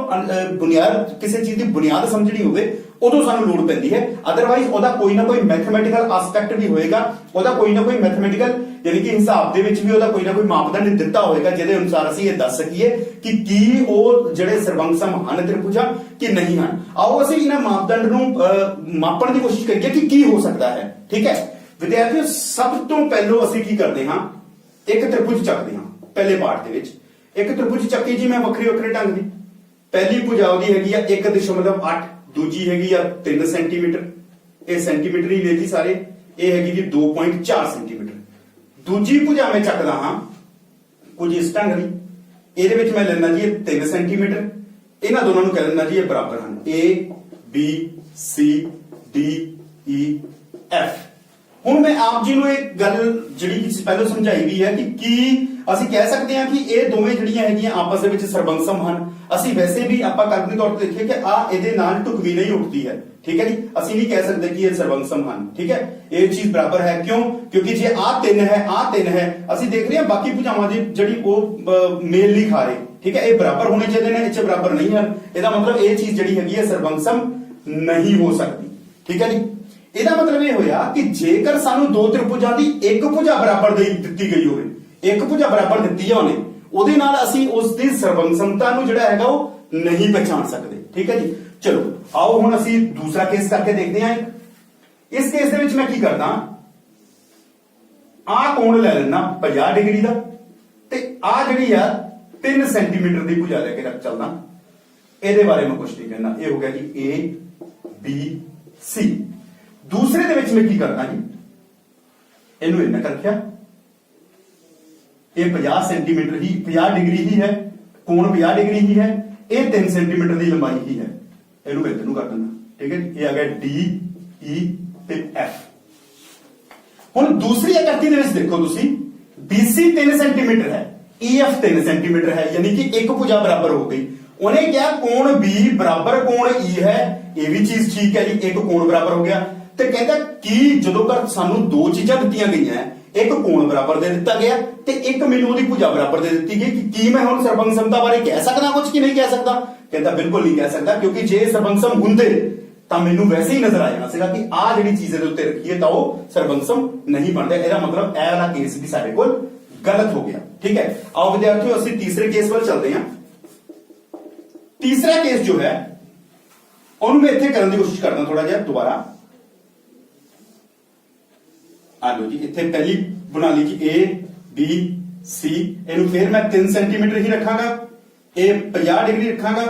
ਬੁਨਿਆਦ ਕਿਸੇ ਚੀਜ਼ ਦੀ ਬੁਨਿਆਦ ਸਮਝਣੀ ਹੋਵੇ ਉਦੋਂ ਸਾਨੂੰ ਲੋੜ ਪੈਂਦੀ ਹੈ, ਅਦਰਵਾਈਜ਼ ਉਹਦਾ ਕੋਈ ਨਾ ਕੋਈ ਮੈਥਮੈਟੀਕਲ ਐਸਪੈਕਟ ਵੀ ਹੋਏਗਾ, ਉਹਦਾ ਕੋਈ ਨਾ ਕੋਈ ਮੈਥਮੈਟੀਕਲ ਯਾਨੀ ਕਿ ਹਿਸਾਬ ਦੇ ਵਿੱਚ ਵੀ ਉਹਦਾ ਕੋਈ ਨਾ ਕੋਈ ਮਾਪਦੰਡ ਦਿੱਤਾ ਹੋਏਗਾ ਜਿਹਦੇ ਅਨੁਸਾਰ ਅਸੀਂ ਇਹ ਦੱਸ ਸਕੀਏ ਕਿ ਕੀ ਉਹ ਜਿਹੜੇ ਸਰਬੰਗਸਮ ਹਨ ਤ੍ਰਿਭੁਜਾਂ ਕਿ ਨਹੀਂ ਹਨ। ਆਓ ਅਸੀਂ ਇਹਨਾਂ ਮਾਪਦੰਡ ਨੂੰ ਮਾਪਣ ਦੀ ਕੋਸ਼ਿਸ਼ ਕਰੀਏ ਕਿ ਕੀ ਹੋ ਸਕਦਾ ਹੈ। ਠੀਕ ਹੈ ਵਿਦਿਆਰਥੀਓ, ਸਭ ਤੋਂ ਪਹਿਲਾਂ ਅਸੀਂ ਕੀ ਕਰਦੇ ਹਾਂ, ਇੱਕ ਤ੍ਰਿਭੁਜ ਚੱਕਦੇ ਹਾਂ। ਪਹਿਲੇ ਪਾਰਟ ਦੇ ਵਿੱਚ ਇੱਕ ਤ੍ਰਿਭੁਜ ਚੱਕੀ ਜੀ ਮੈਂ ਵੱਖਰੇ ਵੱਖਰੇ ਢੰਗ ਦੀ। ਪਹਿਲੀ ਭੁਜਾ ਉਹਦੀ ਹੈਗੀ ਆ 1.8, ਦੂਜੀ ਹੈਗੀ ਆ 3 ਸੈਂਟੀਮੀਟਰ, ਇਹ ਸੈਂਟੀਮੀਟਰ ਹੀ ਨੇ ਜੀ ਸਾਰੇ, ਇਹ ਹੈਗੀ ਜੀ 2.4 ਸੈਂਟੀਮੀਟਰ। ਦੂਜੀ ਭੁਜਾ ਮੈਂ ਚੱਕਦਾ ਹਾਂ ਕੁਝ ਇਸ ਢੰਗ ਦੀ, ਇਹਦੇ ਵਿੱਚ ਮੈਂ ਲੈਣਾ ਜੀ 3 ਸੈਂਟੀਮੀਟਰ। ਇਹਨਾਂ ਦੋਨਾਂ ਨੂੰ ਕਹਿ ਦਿੰਦਾ ਜੀ ਇਹ ਬਰਾਬਰ ਹਨ, A B C D E F। ਹੁਣ ਮੈਂ ਆਪ ਜੀ ਨੂੰ ਇੱਕ ਗੱਲ ਜਿਹੜੀ ਕਿ ਪਹਿਲਾਂ ਸਮਝਾਈ ਵੀ ਹੈ ਕਿ ਕੀ ਅਸੀਂ ਕਹਿ ਸਕਦੇ ਹਾਂ ਕਿ ਇਹ ਦੋਵੇਂ ਜਿਹੜੀਆਂ ਹੈਗੀਆਂ ਆਪਸ ਦੇ ਵਿੱਚ ਸਰਬੰਗਸਮ ਹਨ। ਅਸੀਂ ਵੈਸੇ ਵੀ ਆਪਾਂ ਕਾਲਪਨਿਕ ਤੌਰ ਤੇ ਦੇਖੀਏ ਕਿ ਇਹਦੇ ਨਾਲ ਢੁਕਵੀਂ ਨਹੀਂ ਉੱਠਦੀ ਹੈ। ਠੀਕ ਹੈ ਜੀ। ਅਸੀਂ ਨਹੀਂ ਕਹਿ ਸਕਦੇ ਕਿ ਇਹ ਸਰਬੰਗਸਮ ਹਨ। ਠੀਕ ਹੈ। ਇਹ ਚੀਜ਼ ਬਰਾਬਰ ਹੈ ਕਿਉਂ? ਕਿਉਂਕਿ ਜੇ ਆਹ 3 ਹੈ ਅਸੀਂ ਦੇਖ ਰਹੇ ਹਾਂ ਬਾਕੀ ਭੁਜਾਵਾਂ ਦੀ ਜਿਹੜੀ ਉਹ ਮੇਲ ਨਹੀਂ ਖਾ ਰਹੀ। ਠੀਕ ਹੈ। ਇਹ ਬਰਾਬਰ ਹੋਣੇ ਚਾਹੀਦੇ ਨੇ, ਇਹ ਬਰਾਬਰ ਨਹੀਂ ਹਨ। ਇਹਦਾ ਮਤਲਬ ਇਹ ਚੀਜ਼ ਜਿਹੜੀ ਹੈਗੀ ਹੈ ਸਰਬੰਗਸਮ ਨਹੀਂ ਹੋ ਸਕਦੀ। ਠੀਕ ਹੈ ਜੀ। ਇਹਦਾ ਮਤਲਬ ਇਹ ਹੋਇਆ ਕਿ ਜੇਕਰ ਸਾਨੂੰ ਦੋ ਤ੍ਰਿਭੁਜਾਂ ਦੀ ਇੱਕ ਭੁਜਾ ਬਰਾਬਰ ਦਿੱਤੀ ਗਈ ਹੋਵੇ, ਇੱਕ ਭੁਜਾ ਬਰਾਬਰ ਦਿੱਤੀ ਹੈ ਉਹਨੇ, ਉਹਦੇ ਨਾਲ ਅਸੀਂ ਉਸ ਦੀ ਸਰਬੰਗਸਮਤਾ ਨੂੰ ਜਿਹੜਾ ਹੈਗਾ ਉਹ ਨਹੀਂ ਪਛਾਣ ਸਕਦੇ। ਠੀਕ ਹੈ ਜੀ। ਚਲੋ ਆਓ ਹੁਣ ਅਸੀਂ ਦੂਸਰਾ ਕੇਸ ਕਰਕੇ ਦੇਖਦੇ ਹਾਂ। ਇਸ ਕੇਸ ਦੇ ਵਿੱਚ ਮੈਂ ਕੀ ਕਰਦਾ, ਆਹ ਕੋਣ ਲੈ ਲੈਣਾ 50 ਡਿਗਰੀ ਦਾ ਤੇ ਆਹ ਜਿਹੜੀ ਆ 3 ਸੈਂਟੀਮੀਟਰ ਦੀ ਭੁਜਾ ਲੈ ਕੇ ਰੱਖ ਚੱਲਦਾ। ਇਹਦੇ ਬਾਰੇ ਮੈਂ ਕੁਝ ਨਹੀਂ ਕਹਿਣਾ। ਇਹ ਹੋ ਗਿਆ ਜੀ A B C। ਦੂਸਰੇ ਦੇ ਵਿੱਚ ਮੈਂ ਕੀ ਕਰਦਾ ਜੀ, ਇਹਨੂੰ ਇੰਨਾ ਕਰ ਰੱਖਿਆ, ਇਹ 50 ਸੈਂਟੀਮੀਟਰ ਹੀ 50 ਡਿਗਰੀ ਹੀ ਹੈ, ਕੋਣ 50 ਡਿਗਰੀ ਹੀ ਹੈ, ਇਹ 3 ਸੈਂਟੀਮੀਟਰ ਦੀ ਲੰਬਾਈ ਹੀ ਹੈ। ਇਹਨੂੰ ਮੈਂ ਇਹਨੂੰ ਕਰ ਦਿੰਦਾ। ਠੀਕ ਹੈ ਜੀ। ਇਹ ਆ ਗਿਆ D E ਤੇ F। ਹੁਣ ਦੂਸਰੀ ਆਕ੍ਰਿਤੀ ਦੇ ਵਿੱਚ ਦੇਖੋ ਤੁਸੀਂ, BC 3 ਸੈਂਟੀਮੀਟਰ ਹੈ, EF 3 ਸੈਂਟੀਮੀਟਰ ਹੈ, ਯਾਨੀ ਕਿ ਇੱਕ ਭੁਜਾ ਬਰਾਬਰ ਹੋ ਗਈ। ਉਹਨੇ ਕਿਹਾ ਕੋਣ B ਬਰਾਬਰ ਕੋਣ E ਹੈ, ਇਹ ਵੀ ਚੀਜ਼ ਠੀਕ ਹੈ ਜੀ, ਇੱਕ ਕੋਣ ਬਰਾਬਰ ਹੋ ਗਿਆ। ਤੇ ਕਹਿੰਦਾ ਕਿ ਜਦੋਂ ਕਰ ਸਾਨੂੰ ਦੋ ਚੀਜ਼ਾਂ ਦਿੱਤੀਆਂ ਗਈਆਂ, ਇੱਕ ਕੋਣ ਬਰਾਬਰ ਦੇ ਦਿੱਤਾ ਗਿਆ ਤੇ ਇੱਕ ਮੈਨੂੰ ਉਹਦੀ ਭੁਜਾ ਬਰਾਬਰ ਦੇ ਦਿੱਤੀ ਗਈ, ਕਿ ਕੀ ਮੈਂ ਹੁਣ ਸਰਬੰਗਸਮਤਾ ਬਾਰੇ ਕਹਿ ਸਕਦਾ ਕੁਝ ਕਿ ਨਹੀਂ ਕਹਿ ਸਕਦਾ? ਕਹਿੰਦਾ ਬਿਲਕੁਲ ਨਹੀਂ ਕਹਿ ਸਕਦਾ, ਕਿਉਂਕਿ ਜੇ ਸਰਬੰਗਸਮ ਹੁੰਦੇ ਤਾਂ ਮੈਨੂੰ ਵੈਸੇ ਹੀ ਨਜ਼ਰ ਆ ਜਾਣਾ ਸੀਗਾ ਕਿ ਆਹ ਜਿਹੜੀ ਚੀਜ਼ ਦੇ ਉੱਤੇ ਰੱਖੀਏ ਤਾਂ ਉਹ ਸਰਬੰਗਸਮ ਨਹੀਂ ਬਣਦਾ। ਇਹਦਾ ਮਤਲਬ ਇਹ ਵਾਲਾ ਕੇਸ ਵੀ ਸਾਡੇ ਕੋਲ ਗਲਤ ਹੋ ਗਿਆ। ਠੀਕ ਹੈ। ਆਓ ਵਿਦਿਆਰਥੀਓ ਅਸੀਂ ਤੀਸਰੇ ਕੇਸ ਵੱਲ ਚੱਲਦੇ ਹਾਂ। ਤੀਸਰਾ ਕੇਸ ਜੋ ਹੈ ਉਹਨੂੰ ਮੈਂ ਇੱਥੇ ਕਰਨ ਦੀ ਕੋਸ਼ਿਸ਼ ਕਰਦਾ ਥੋੜਾ ਜਿਹਾ ਦੁਬਾਰਾ। ਆ ਲੋ ਜੀ, ਇੱਥੇ ਪਹਿਲੀ ਬਣਾ ਲਈ ਜੀ A B C। ਇਹਨੂੰ ਫਿਰ ਮੈਂ 3 ਸੈਂਟੀਮੀਟਰ ਹੀ ਰੱਖਾਂਗਾ, ਇਹ 50 ਡਿਗਰੀ ਰੱਖਾਂਗਾ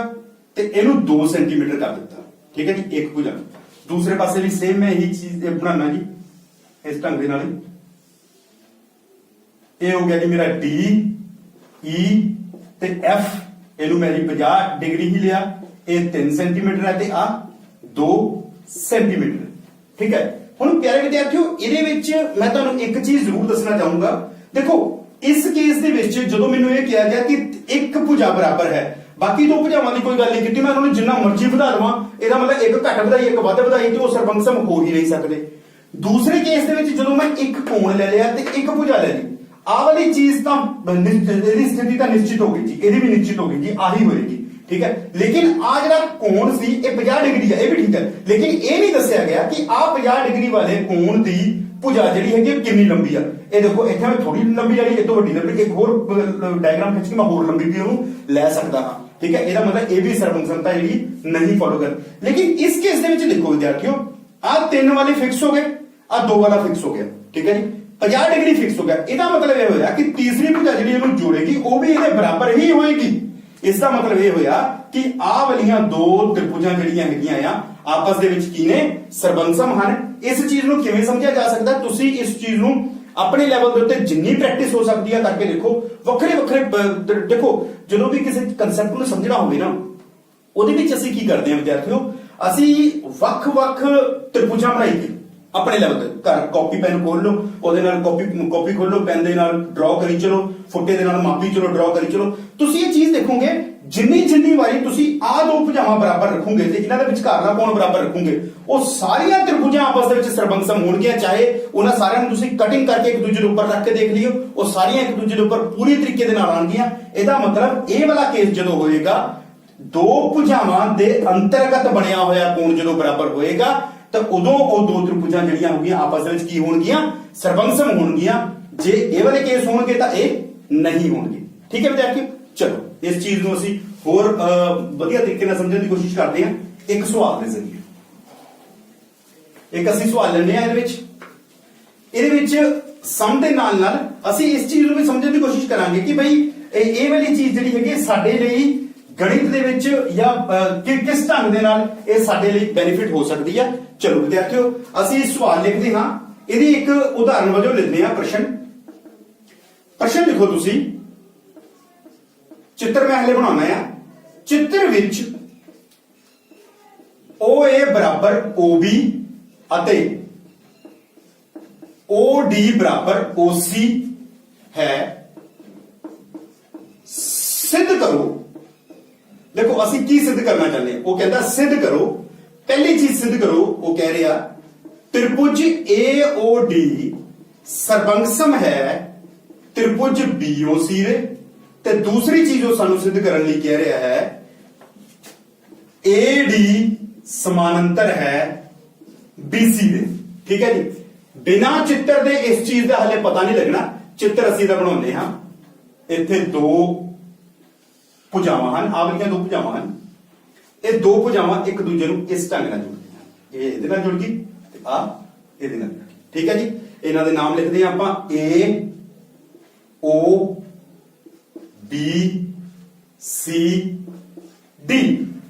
ਤੇ ਇਹਨੂੰ 2 ਸੈਂਟੀਮੀਟਰ ਕਰ ਦਿੱਤਾ। ਠੀਕ ਹੈ ਜੀ, ਇੱਕ ਭੁਜਾ। ਦੂਸਰੇ ਪਾਸੇ ਵੀ ਸੇਮ ਮੈਂ ਇਹੀ ਚੀਜ਼ ਬਣਾਉਣਾ ਜੀ ਇਸ ਢੰਗ ਦੇ ਨਾਲ ਹੀ। ਇਹ ਹੋ ਗਿਆ ਜੀ ਮੇਰਾ D E ਤੇ F, ਇਹਨੂੰ ਮੈਂ ਜੀ 50 ਡਿਗਰੀ ਹੀ ਲਿਆ। ਇਹ 3 ਸੈਂਟੀਮੀਟਰ ਹੈ ਤੇ ਆ 2 ਸੈਂਟੀਮੀਟਰ। ਠੀਕ ਹੈ, ਹੁਣ ਪਿਆਰੇ ਵਿਦਿਆਰਥੀਓ ਇਹਦੇ ਵਿੱਚ ਮੈਂ ਤੁਹਾਨੂੰ ਇੱਕ ਚੀਜ਼ ਜ਼ਰੂਰ ਦੱਸਣਾ ਚਾਹੂੰਗਾ। ਦੇਖੋ ਇਸ ਕੇਸ ਦੇ ਵਿੱਚ ਜਦੋਂ ਮੈਨੂੰ ਇਹ ਕਿਹਾ ਗਿਆ ਕਿ ਇੱਕ ਭੁਜਾ ਬਰਾਬਰ ਹੈ, ਬਾਕੀ ਦੋ ਭੁਜਾਵਾਂ ਦੀ ਕੋਈ ਗੱਲ ਨਹੀਂ ਕੀਤੀ, ਮੈਂ ਉਹਨਾਂ ਨੂੰ ਜਿੰਨਾ ਮਰਜ਼ੀ ਵਧਾ ਲਵਾਂ, ਇਹਦਾ ਮਤਲਬ ਇੱਕ ਘੱਟ ਵਧਾਈ ਇੱਕ ਵੱਧ ਵਧਾਈ ਤੇ ਉਹ ਸਰਬੰਸਮ ਹੋ ਹੀ ਨਹੀਂ ਸਕਦੇ। ਦੂਸਰੇ ਕੇਸ ਦੇ ਵਿੱਚ ਜਦੋਂ ਮੈਂ ਇੱਕ ਕੋਣ ਲੈ ਲਿਆ ਤੇ ਇੱਕ ਭੁਜਾ ਲੈ ਲਈ, ਆਹ ਵਾਲੀ ਚੀਜ਼ ਤਾਂ ਇਹਦੀ ਸਥਿਤੀ ਤਾਂ ਨਿਸ਼ਚਿਤ ਹੋ ਗਈ ਜੀ, ਇਹਦੀ ਵੀ ਨਿਸ਼ਚਿਤ ਹੋ ਗਈ ਜੀ, ਆਹੀ ਹੋਏਗੀ। ਠੀਕ ਹੈ, ਲੇਕਿਨ ਆ ਜਿਹੜਾ ਕੋਣ ਸੀ ਇਹ 50 ਡਿਗਰੀ ਹੈ, ਇਹ ਵੀ ਠੀਕ ਹੈ, ਲੇਕਿਨ ਇਹ ਨਹੀਂ ਦੱਸਿਆ ਗਿਆ ਕਿ ਆ 50 ਡਿਗਰੀ ਵਾਲੇ ਕੋਣ ਦੀ ਭੁਜਾ ਜਿਹੜੀ ਹੈਗੀ ਕਿੰਨੀ ਲੰਬੀ ਆ। ਇਹ ਦੇਖੋ ਇੱਥੇ ਮੈਂ ਥੋੜੀ ਲੰਬੀ ਜਿਹੜੀ ਇਹ ਤੋਂ ਵੱਡੀ ਲੰਬੀ, ਇੱਕ ਹੋਰ ਡਾਇਗਰਾਮ ਖਿੱਚ ਕੇ ਮੈਂ ਹੋਰ ਲੰਬੀ ਵੀ ਉਹਨੂੰ ਲੈ ਸਕਦਾ ਹਾਂ। ਠੀਕ ਹੈ, ਇਹਦਾ ਮਤਲਬ ਇਹ ਵੀ ਸਰਬੰਸਮਤਾ ਜਿਹੜੀ ਨਹੀਂ ਫੋਲੋ ਕਰ। ਲੇਕਿਨ ਇਸ ਕੇਸ ਦੇ ਵਿੱਚ ਦੇਖੋ ਵਿਦਿਆਰਥੀਓ, ਆ 3 ਵਾਲੇ ਫਿਕਸ ਹੋ ਗਏ, ਆ 2 ਵਾਲਾ ਫਿਕਸ ਹੋ ਗਿਆ। ਠੀਕ ਹੈ ਜੀ, 50 ਡਿਗਰੀ ਫਿਕਸ ਹੋ ਗਿਆ। ਇਹਦਾ ਮਤਲਬ ਇਹ ਹੋਇਆ ਕਿ ਤੀਸਰੀ ਭੁਜਾ ਜਿਹੜੀ ਇਹਨੂੰ ਜੋੜੇਗੀ ਉਹ ਵੀ ਇਹਦੇ ਬਰਾਬਰ ਹੀ ਹੋਏਗੀ। ਇਸ ਦਾ ਮਤਲਬ ਇਹ ਹੋਇਆ ਕਿ ਆਹ ਵਾਲੀਆਂ 2 ਤ੍ਰਿਭੁਜਾਂ ਜਿਹੜੀਆਂ ਹੈਗੀਆਂ ਆ ਆਪਸ ਦੇ ਵਿੱਚ ਕੀ ਨੇ, ਸਰਬੰਸਮ ਹਨ। ਇਸ ਚੀਜ਼ ਨੂੰ ਕਿਵੇਂ ਸਮਝਿਆ ਜਾ ਸਕਦਾ, ਤੁਸੀਂ ਇਸ ਚੀਜ਼ ਨੂੰ ਆਪਣੇ ਲੈਵਲ ਦੇ ਉੱਤੇ ਜਿੰਨੀ ਪ੍ਰੈਕਟਿਸ ਹੋ ਸਕਦੀ ਹੈ ਕਰਕੇ ਦੇਖੋ। ਵੱਖਰੇ ਵੱਖਰੇ ਦੇਖੋ, ਜਦੋਂ ਵੀ ਕਿਸੇ ਕਨਸੈਪਟ ਨੂੰ ਸਮਝਣਾ ਹੋਵੇ ਨਾ, ਉਹਦੇ ਵਿੱਚ ਅਸੀਂ ਕੀ ਕਰਦੇ ਹਾਂ ਵਿਦਿਆਰਥੀਓ, ਅਸੀਂ ਵੱਖ-ਵੱਖ ਤ੍ਰਿਭੁਜਾਂ ਬਣਾਈਏ ਆਪਣੇ ਲੈਵਲ ਤੇ। ਘਰ ਕਾਪੀ ਪੈਨ ਖੋਲ ਲਓ, ਉਹਦੇ ਨਾਲ ਕਾਪੀ ਖੋਲ ਲਓ, ਪੈਨ ਦੇ ਨਾਲ ਡਰਾਅ ਕਰੀ ਚਲੋ, ਫੁੱਟੇ ਦੇ ਨਾਲ ਮਾਪੀ ਚਲੋ, ਡਰਾਅ ਕਰੀ ਚਲੋ। ਤੁਸੀਂ ਇਹ ਚੀਜ਼ ਦੇਖੋਗੇ ਜਿੰਨੀ ਵਾਰੀ ਤੁਸੀਂ ਆਹ 2 ਭੁਜਾਵਾਂ ਬਰਾਬਰ ਰੱਖੋਗੇ ਤੇ ਇਹਨਾਂ ਦੇ ਵਿਚਕਾਰਲਾ ਕੋਣ ਬਰਾਬਰ ਰੱਖੋਗੇ, ਉਹ ਸਾਰੀਆਂ ਤ੍ਰਿਭੁਜਾਂ ਆਪਸ ਦੇ ਵਿੱਚ ਸਰਬੰਸਮ ਹੋਣਗੀਆਂ। ਚਾਹੇ ਉਹਨਾਂ ਸਾਰਿਆਂ ਨੂੰ ਤੁਸੀਂ ਕਟਿੰਗ ਕਰਕੇ ਇੱਕ ਦੂਜੇ ਦੇ ਉੱਪਰ ਰੱਖ ਕੇ ਦੇਖ ਲਿਓ, ਉਹ ਸਾਰੀਆਂ ਇੱਕ ਦੂਜੇ ਦੇ ਉੱਪਰ ਪੂਰੀ ਤਰੀਕੇ ਦੇ ਨਾਲ ਆਣਗੀਆਂ। ਇਹਦਾ ਮਤਲਬ ਇਹ ਵਾਲਾ ਕੇਸ ਜਦੋਂ ਹੋਏਗਾ, 2 ਭੁਜਾਵਾਂ ਦੇ ਅੰਤਰਗਤ ਬਣਿਆ ਹੋਇਆ ਕੋਣ ਜਦੋਂ ਬਰਾਬਰ ਹੋਏਗਾ ਤਾਂ ਉਦੋਂ ਉਹ 2 ਤ੍ਰਿਭੁਜਾਂ ਜਿਹੜੀਆਂ ਹੋਣਗੀਆਂ ਆਪਸ ਦੇ ਵਿੱਚ ਕੀ ਹੋਣਗੀਆਂ, ਸਰਬੰਸਮ ਹੋਣਗੀਆਂ। ਜੇ ਇਹ ਵਾਲੇ ਕੇਸ ਹੋਣਗੇ ਤਾਂ ਇਹ ਨਹੀਂ ਹੋਣਗੇ। ਠੀਕ ਹੈ ਵਿਦਿਆਰਥੀਓ, ਚਲੋ ਇਸ ਚੀਜ਼ ਨੂੰ ਅਸੀਂ ਹੋਰ ਵਧੀਆ ਤਰੀਕੇ ਨਾਲ ਸਮਝਣ ਦੀ ਕੋਸ਼ਿਸ਼ ਕਰਦੇ ਹਾਂ ਇੱਕ ਸਵਾਲ ਦੇ ਜ਼ਰੀਏ। ਇੱਕ ਅਸੀਂ ਸਵਾਲ ਲੈਂਦੇ ਹਾਂ ਇਹਦੇ ਵਿੱਚ ਸਮ ਦੇ ਨਾਲ ਨਾਲ ਅਸੀਂ ਇਸ ਚੀਜ਼ ਨੂੰ ਵੀ ਸਮਝਣ ਦੀ ਕੋਸ਼ਿਸ਼ ਕਰਾਂਗੇ ਕਿ ਬਈ ਇਹ ਵਾਲੀ ਚੀਜ਼ ਜਿਹੜੀ ਹੈਗੀ ਸਾਡੇ ਲਈ ਗਣਿਤ ਦੇ ਵਿੱਚ ਜਾਂ ਕਿਸ ਢੰਗ ਦੇ ਨਾਲ ਇਹ ਸਾਡੇ ਲਈ ਬੈਨੀਫਿਟ ਹੋ ਸਕਦੀ ਹੈ। ਚਲੋ ਵਿਦਿਆਰਥੀਓ ਅਸੀਂ ਸਵਾਲ ਲਿਖਦੇ ਹਾਂ, ਇਹਦੀ ਇੱਕ ਉਦਾਹਰਨ ਵਜੋਂ ਲੈਂਦੇ ਹਾਂ ਪ੍ਰਸ਼ਨ ਲਿਖੋ ਤੁਸੀਂ। ਚਿੱਤਰ ਮੈਂ ਹਲੇ ਬਣਾਉਣਾ ਆ। ਚਿੱਤਰ ਵਿੱਚ OA ਬਰਾਬਰ OB ਅਤੇ OD ਬਰਾਬਰ OC ਹੈ। ਸਿੱਧ ਕਰੋ। ਦੇਖੋ ਅਸੀਂ ਕੀ ਸਿੱਧ ਕਰਨਾ ਚਾਹੁੰਦੇ ਹਾਂ, ਉਹ ਕਹਿੰਦਾ ਸਿੱਧ ਕਰੋ। ਪਹਿਲੀ ਚੀਜ਼ ਸਿੱਧ ਕਰੋ, ਉਹ ਕਹਿ ਰਿਹਾ ਤ੍ਰਿਭੁਜ AOD ਸਰਬੰਸਮ ਹੈ ਤ੍ਰਿਭੁਜ BOC ਦੇ। ਤੇ ਦੂਸਰੀ ਚੀਜ਼ ਉਹ ਸਾਨੂੰ ਸਿੱਧ ਕਰਨ ਲਈ ਕਹਿ ਰਿਹਾ ਹੈ AD ਸਮਾਨੰਤਰ ਹੈ BC ਦੇ। ਠੀਕ ਹੈ ਜੀ, ਬਿਨਾਂ ਚਿੱਤਰ ਦੇ ਇਸ ਚੀਜ਼ ਦਾ ਹਲੇ ਪਤਾ ਨਹੀਂ ਲੱਗਣਾ। ਚਿੱਤਰ ਅਸੀਂ ਦਾ ਬਣਾਉਂਦੇ ਹਾਂ। ਇੱਥੇ 2 ਭੁਜਾਵਾਂ ਹਨ, ਆਹ ਵਾਲੀਆਂ 2 ਭੁਜਾਵਾਂ ਹਨ। ਇਹ 2 ਭੁਜਾਵਾਂ ਇੱਕ ਦੂਜੇ ਨੂੰ ਇਸ ਢੰਗ ਨਾਲ ਜੁੜਦੀਆਂ ਹਨ। ਇਹ ਇਹਦੇ ਨਾਲ ਜੁੜ ਗਈ ਤੇ ਆ ਇਹਦੇ ਨਾਲ। ਠੀਕ ਹੈ ਜੀ, ਇਹਨਾਂ ਦੇ ਨਾਮ ਲਿਖਦੇ ਹਾਂ ਆਪਾਂ AO B C D।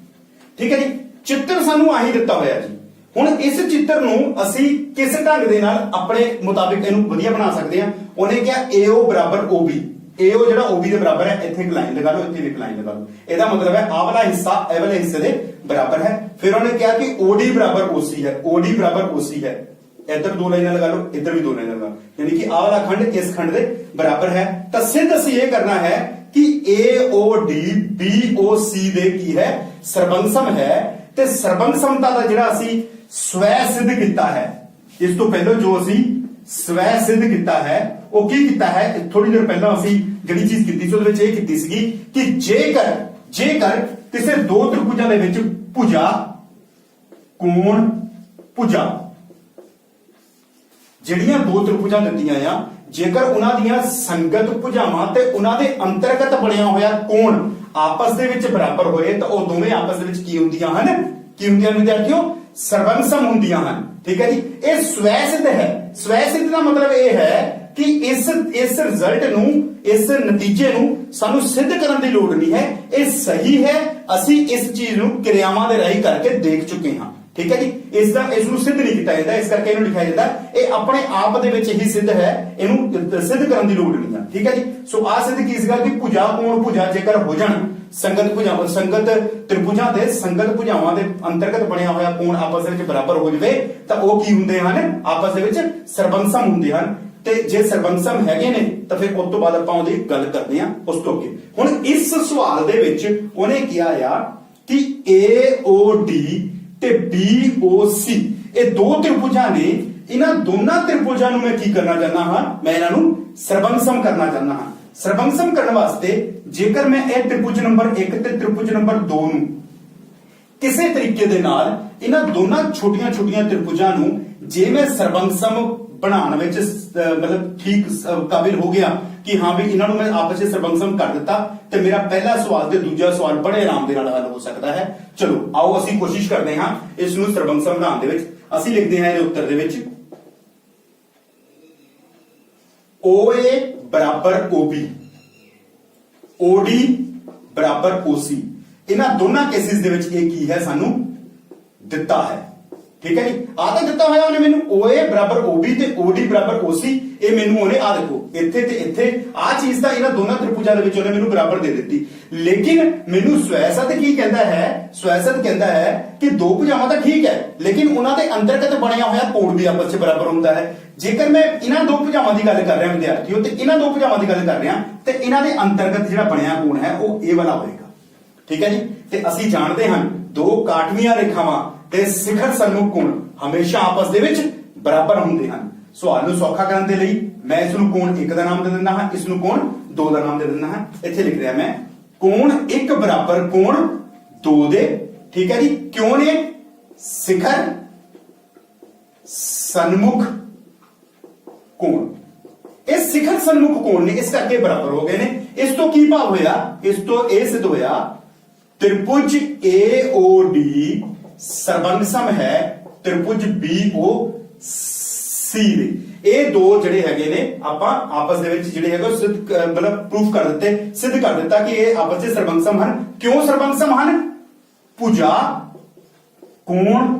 ਠੀਕ ਹੈ ਜੀ, ਚਿੱਤਰ ਸਾਨੂੰ ਆਹੀ ਦਿੱਤਾ ਹੋਇਆ ਜੀ। ਹੁਣ ਇਸ ਚਿੱਤਰ ਨੂੰ ਅਸੀਂ ਕਿਸ ਢੰਗ ਦੇ ਨਾਲ ਆਪਣੇ ਮੁਤਾਬਿਕ ਇਹਨੂੰ ਵਧੀਆ ਬਣਾ ਸਕਦੇ ਹਾਂ। ਉਹਨੇ ਕਿਹਾ AO ਬਰਾਬਰ OB। AO ਜਿਹੜਾ OB ਦੇ ਬਰਾਬਰ ਹੈ, ਇੱਥੇ ਇੱਕ ਲਾਈਨ ਲਗਾ ਲਓ, ਇੱਥੇ ਵੀ ਇੱਕ ਲਾਈਨ ਲਗਾ ਲਓ। ਇਹਦਾ ਮਤਲਬ ਹੈ ਆਹ ਵਾਲਾ ਹਿੱਸਾ ਇਹ ਵਾਲੇ ਹਿੱਸੇ ਦੇ ਬਰਾਬਰ ਹੈ। ਫਿਰ ਉਹਨੇ ਕਿਹਾ ਕਿ OD ਬਰਾਬਰ OC ਹੈ, OD ਬਰਾਬਰ OC ਹੈ। ਇੱਧਰ 2 ਲਾਈਨਾਂ ਲਗਾ ਲਓ, ਇੱਧਰ ਵੀ 2 ਲਾਈਨਾਂ ਲਗਾ ਲਓ, ਯਾਨੀ ਕਿ ਆਹ ਵਾਲਾ ਖੰਡ ਇਸ ਖੰਡ ਦੇ ਬਰਾਬਰ ਹੈ। ਤਾਂ ਸਿੱਧ ਅਸੀਂ ਇਹ ਕਰਨਾ ਹੈ ਕਿ AOD BOC ਦੇ ਕੀ ਹੈ, ਸਰਬੰਸਮ ਹੈ। ਤੇ ਸਰਬੰਸਮਤਾ ਦਾ ਜਿਹੜਾ ਅਸੀਂ ਸਵੈ ਸਿੱਧ ਕੀਤਾ ਹੈ, ਇਸ ਤੋਂ ਪਹਿਲਾਂ ਜੋ ਅਸੀਂ ਸਵੈ ਸਿੱਧ ਕੀਤਾ ਹੈ ਉਹ ਕੀ ਕੀਤਾ ਹੈ, ਥੋੜੀ ਦੇਰ ਪਹਿਲਾਂ ਅਸੀਂ ਜਿਹੜੀ ਚੀਜ਼ ਕੀਤੀ ਸੀ ਉਹਦੇ ਵਿੱਚ ਇਹ ਕੀਤੀ ਸੀਗੀ ਕਿ ਜੇਕਰ ਕਿਸੇ 2 ਤ੍ਰਿਭੁਜਾਂ ਦੇ ਵਿੱਚ ਭੁਜਾ ਕੋਣ ਭੁਜਾ ਜਿਹੜੀਆਂ 2 ਤ੍ਰਿਭੁਜਾਂ ਦਿੱਤੀਆਂ ਆ, ਜੇਕਰ ਉਹਨਾਂ ਦੀਆਂ ਸੰਗਤ ਭੁਜਾਵਾਂ ਤੇ ਉਹਨਾਂ ਦੇ ਅੰਤਰਗਤ ਬਣਿਆ ਹੋਇਆ ਕੋਣ ਆਪਸ ਦੇ ਵਿੱਚ ਬਰਾਬਰ ਹੋਏ ਤਾਂ ਉਹ ਦੋਵੇਂ ਆਪਸ ਦੇ ਵਿੱਚ ਕੀ ਹੁੰਦੀਆਂ ਹਨ, ਵਿਦਿਆਰਥੀਓ, ਸਰਬੰਸਮ ਹੁੰਦੀਆਂ ਹਨ। ਠੀਕ ਹੈ ਜੀ, ਇਹ ਸਵੈ ਸਿੱਧ ਹੈ। ਸਵੈ ਸਿੱਧ ਦਾ ਮਤਲਬ ਇਹ ਹੈ कि इस रिजल्ट ਨੂੰ ਇਸ ਨਤੀਜੇ ਨੂੰ ਸਾਨੂੰ ਸਿੱਧ ਕਰਨ ਦੀ ਲੋੜ ਨਹੀਂ ਹੈ, ਇਹ ਸਹੀ ਹੈ, ਅਸੀਂ ਇਸ ਚੀਜ਼ ਨੂੰ ਕਿਰਿਆਵਾਂ ਦੇ ਰਾਹੀਂ ਕਰਕੇ ਦੇਖ ਚੁੱਕੇ ਹਾਂ। ਠੀਕ ਹੈ ਜੀ, ਇਸ ਨੂੰ ਸਿੱਧ ਨਹੀਂ ਕੀਤਾ ਜਾਂਦਾ, ਇਸ ਕਰਕੇ ਇਹਨੂੰ ਲਿਖਿਆ ਜਾਂਦਾ ਇਹ ਆਪਣੇ ਆਪ ਦੇ ਵਿੱਚ ਹੀ ਸਿੱਧ ਹੈ, ਇਹਨੂੰ ਸਿੱਧ ਕਰਨ ਦੀ ਲੋੜ ਨਹੀਂ ਹੈ। ਠੀਕ ਹੈ ਜੀ, ਸੋ ਆ ਸਿੱਧ ਕੀ ਸੀਗਾ ਕਿ ਭੁਜਾ ਕੋਣ ਭੁਜਾ ਜੇਕਰ ਹੋ ਜਾਣ ਸੰਗਤ ਤ੍ਰਿਭੁਜਾਂ ਤੇ ਸੰਗਤ ਭੁਜਾਵਾਂ ਦੇ ਅੰਤਰਗਤ ਬਣਿਆ ਹੋਇਆ ਕੋਣ ਆਪਸ ਦੇ ਵਿੱਚ ਬਰਾਬਰ ਹੋ ਜਾਵੇ ਤਾਂ ਉਹ ਕੀ ਹੁੰਦੇ ਹਨ, ਆਪਸ ਦੇ ਵਿੱਚ ਸਰਬੰਗਸਮ ਹੁੰਦੇ ਹਨ। ਤੇ ਜੇ ਸਰਬੰਗਸਮ ਹੈਗੇ ਨੇ ਤਾਂ ਫਿਰ ਉਸ ਤੋਂ ਬਾਅਦ ਆਪਾਂ ਉਹਦੀ ਗੱਲ ਕਰਦੇ ਹਾਂ ਉਸ ਤੋਂ ਅੱਗੇ। ਹੁਣ ਇਸ ਸਵਾਲ ਦੇ ਵਿੱਚ ਉਹਨੇ ਕਿਹਾ ਆ ਕਿ AOD ਤੇ BOC ਇਹ ਦੋ ਤ੍ਰਿਭੁਜਾਂ ਨੇ, ਇਹਨਾਂ ਦੋਨਾਂ ਤ੍ਰਿਭੁਜਾਂ ਨੂੰ ਮੈਂ ਕੀ ਕਰਨਾ ਚਾਹੁੰਦਾ ਹਾਂ, ਮੈਂ ਇਹਨਾਂ ਨੂੰ ਸਰਬੰਗਸਮ ਕਰਨਾ ਚਾਹੁੰਦਾ ਹਾਂ। ਸਰਬੰਗਸਮ ਕਰਨ ਵਾਸਤੇ ਜੇਕਰ ਮੈਂ ਇਹ ਤ੍ਰਿਭੁਜ ਨੰਬਰ 1 ਤੇ ਤ੍ਰਿਭੁਜ ਨੰਬਰ 2 ਨੂੰ ਕਿਸੇ ਤਰੀਕੇ ਦੇ ਨਾਲ ਇਹਨਾਂ ਦੋਨਾਂ ਛੋਟੀਆਂ ਤ੍ਰਿਭੁਜਾਂ ਨੂੰ ਜੇ ਮੈਂ ਸਰਬੰਗਸਮ ਬਣਾਉਣ ਵਿੱਚ ਮਤਲਬ ਠੀਕ ਕਾਬਿਲ ਹੋ ਗਿਆ ਕਿ ਹਾਂ ਵੀ ਇਹਨਾਂ ਨੂੰ ਮੈਂ ਆਪਸ ਵਿੱਚ ਸਰਬੰਗਸਮ ਕਰ ਦਿੱਤਾ ਤੇ ਮੇਰਾ ਪਹਿਲਾ ਸਵਾਲ ਤੇ ਦੂਜਾ ਸਵਾਲ ਬੜੇ ਆਰਾਮ ਦੇ ਨਾਲ ਹੱਲ ਹੋ ਸਕਦਾ ਹੈ। ਚਲੋ ਆਓ ਅਸੀਂ ਕੋਸ਼ਿਸ਼ ਕਰਦੇ ਹਾਂ ਇਸ ਨੂੰ ਸਰਬੰਗਸਮ ਬਣਾਉਣ ਦੇ ਵਿੱਚ। ਅਸੀਂ ਲਿਖਦੇ ਹਾਂ ਇਹਦੇ ਉੱਤਰ ਦੇ ਵਿੱਚ OA ਬਰਾਬਰ OB, OD ਬਰਾਬਰ OC। ਇਹਨਾਂ ਦੋਨਾਂ ਕੇਸਿਸ ਦੇ ਵਿੱਚ ਇਹ ਕੀ ਹੈ ਸਾਨੂੰ ਦਿੱਤਾ ਹੈ। ਠੀਕ ਹੈ ਜੀ, ਆ ਤਾਂ ਦਿੱਤਾ ਹੋਇਆ ਉਹਨੇ ਮੈਨੂੰ OA ਬਰਾਬਰ OB ਤੇ OD ਬਰਾਬਰ OC, ਇਹ ਮੈਨੂੰ ਉਹਨੇ ਆ ਦੇਖੋ ਇੱਥੇ ਤੇ ਇੱਥੇ ਆ ਚੀਜ਼ ਤਾਂ ਇਹਨਾਂ ਦੋਨਾਂ ਤ੍ਰਿਭੁਜਾਂ ਦੇ ਵਿੱਚ ਉਹਨੇ ਮੈਨੂੰ ਬਰਾਬਰ ਦੇ ਦਿੱਤੀ। ਲੇਕਿਨ ਮੈਨੂੰ ਸਵੈਸਤ ਕੀ ਕਹਿੰਦਾ ਹੈ, ਸਵੈਸਤ ਕਹਿੰਦਾ ਹੈ ਕਿ ਦੋ ਭੁਜਾਵਾਂ ਤਾਂ ਠੀਕ ਹੈ ਲੇਕਿਨ ਉਹਨਾਂ ਦੇ ਅੰਤਰਗਤ ਬਣਿਆ ਹੋਇਆ ਕੋਣ ਵੀ ਆਪਸ ਵਿੱਚ ਬਰਾਬਰ ਹੁੰਦਾ ਹੈ। ਜੇਕਰ ਮੈਂ ਇਹਨਾਂ ਦੋ ਭੁਜਾਵਾਂ ਦੀ ਗੱਲ ਕਰ ਰਿਹਾ ਵਿਦਿਆਰਥੀਓ ਤੇ ਇਹਨਾਂ ਦੋ ਭੁਜਾਵਾਂ ਦੀ ਗੱਲ ਕਰ ਰਿਹਾ ਤੇ ਇਹਨਾਂ ਦੇ ਅੰਤਰਗਤ ਜਿਹੜਾ ਬਣਿਆ ਕੋਣ ਹੈ ਉਹ ਇਹ ਵਾਲਾ ਹੋਏਗਾ। ਠੀਕ ਹੈ ਜੀ, ਤੇ ਅਸੀਂ ਜਾਣਦੇ ਹਾਂ ਦੋ ਕਾਟਵੀਆਂ ਰੇਖਾਵਾਂ ਤੇ ਸਿਖਰ ਸੰਮੁਖ ਕੋਣ ਹਮੇਸ਼ਾ ਆਪਸ ਦੇ ਵਿੱਚ ਬਰਾਬਰ ਹੁੰਦੇ ਹਨ। ਸਵਾਲ ਨੂੰ ਸੌਖਾ ਕਰਨ ਦੇ ਲਈ ਮੈਂ ਇਸ ਨੂੰ ਕੋਣ 1 ਦਾ ਨਾਮ ਦੇ ਦਿੰਦਾ ਹਾਂ, ਇਸ ਨੂੰ ਕੋਣ 2 ਦਾ ਨਾਮ ਦੇ ਦਿੰਦਾ ਹਾਂ। ਇੱਥੇ ਲਿਖ ਰਿਹਾ ਮੈਂ ਕੋਣ 1 ਬਰਾਬਰ ਕੋਣ 2 ਦੇ। ਠੀਕ ਹੈ ਜੀ, ਕਿਉਂ ਨੇ ਸਿਖਰ ਸਨਮੁਖ ਕੋਣ, ਇਹ ਸਿਖਰ ਸਨਮੁਖ ਕੋਣ ਨੇ ਇਸ ਕਰਕੇ ਬਰਾਬਰ ਹੋ ਗਏ ਨੇ। ਇਸ ਤੋਂ ਕੀ ਭਾਵ ਹੋਇਆ, ਇਸ ਤੋਂ ਇਹ ਸਿੱਧ ਹੋਇਆ त्रिभुज AOD ਸਰਬੰਗਸਮ ਹੈ त्रिभुज BOC ਦੇ। ਇਹ ਦੋ ਜਿਹੜੇ ਹੈਗੇ ਨੇ ਆਪਾਂ ਆਪਸ ਦੇ ਵਿੱਚ ਜਿਹੜੇ ਹੈਗੇ ਮਤਲਬ ਪ੍ਰੂਫ ਕਰ ਦਿੱਤੇ, ਸਿੱਧ ਕਰ ਦਿੱਤਾ ਕਿ ਇਹ ਆਪਸ ਵਿੱਚ ਸਰਬੰਗਸਮ ਹਨ। ਕਿਉਂ ਸਰਬੰਗਸਮ ਹਨ? ਭੁਜਾ ਕੋਣ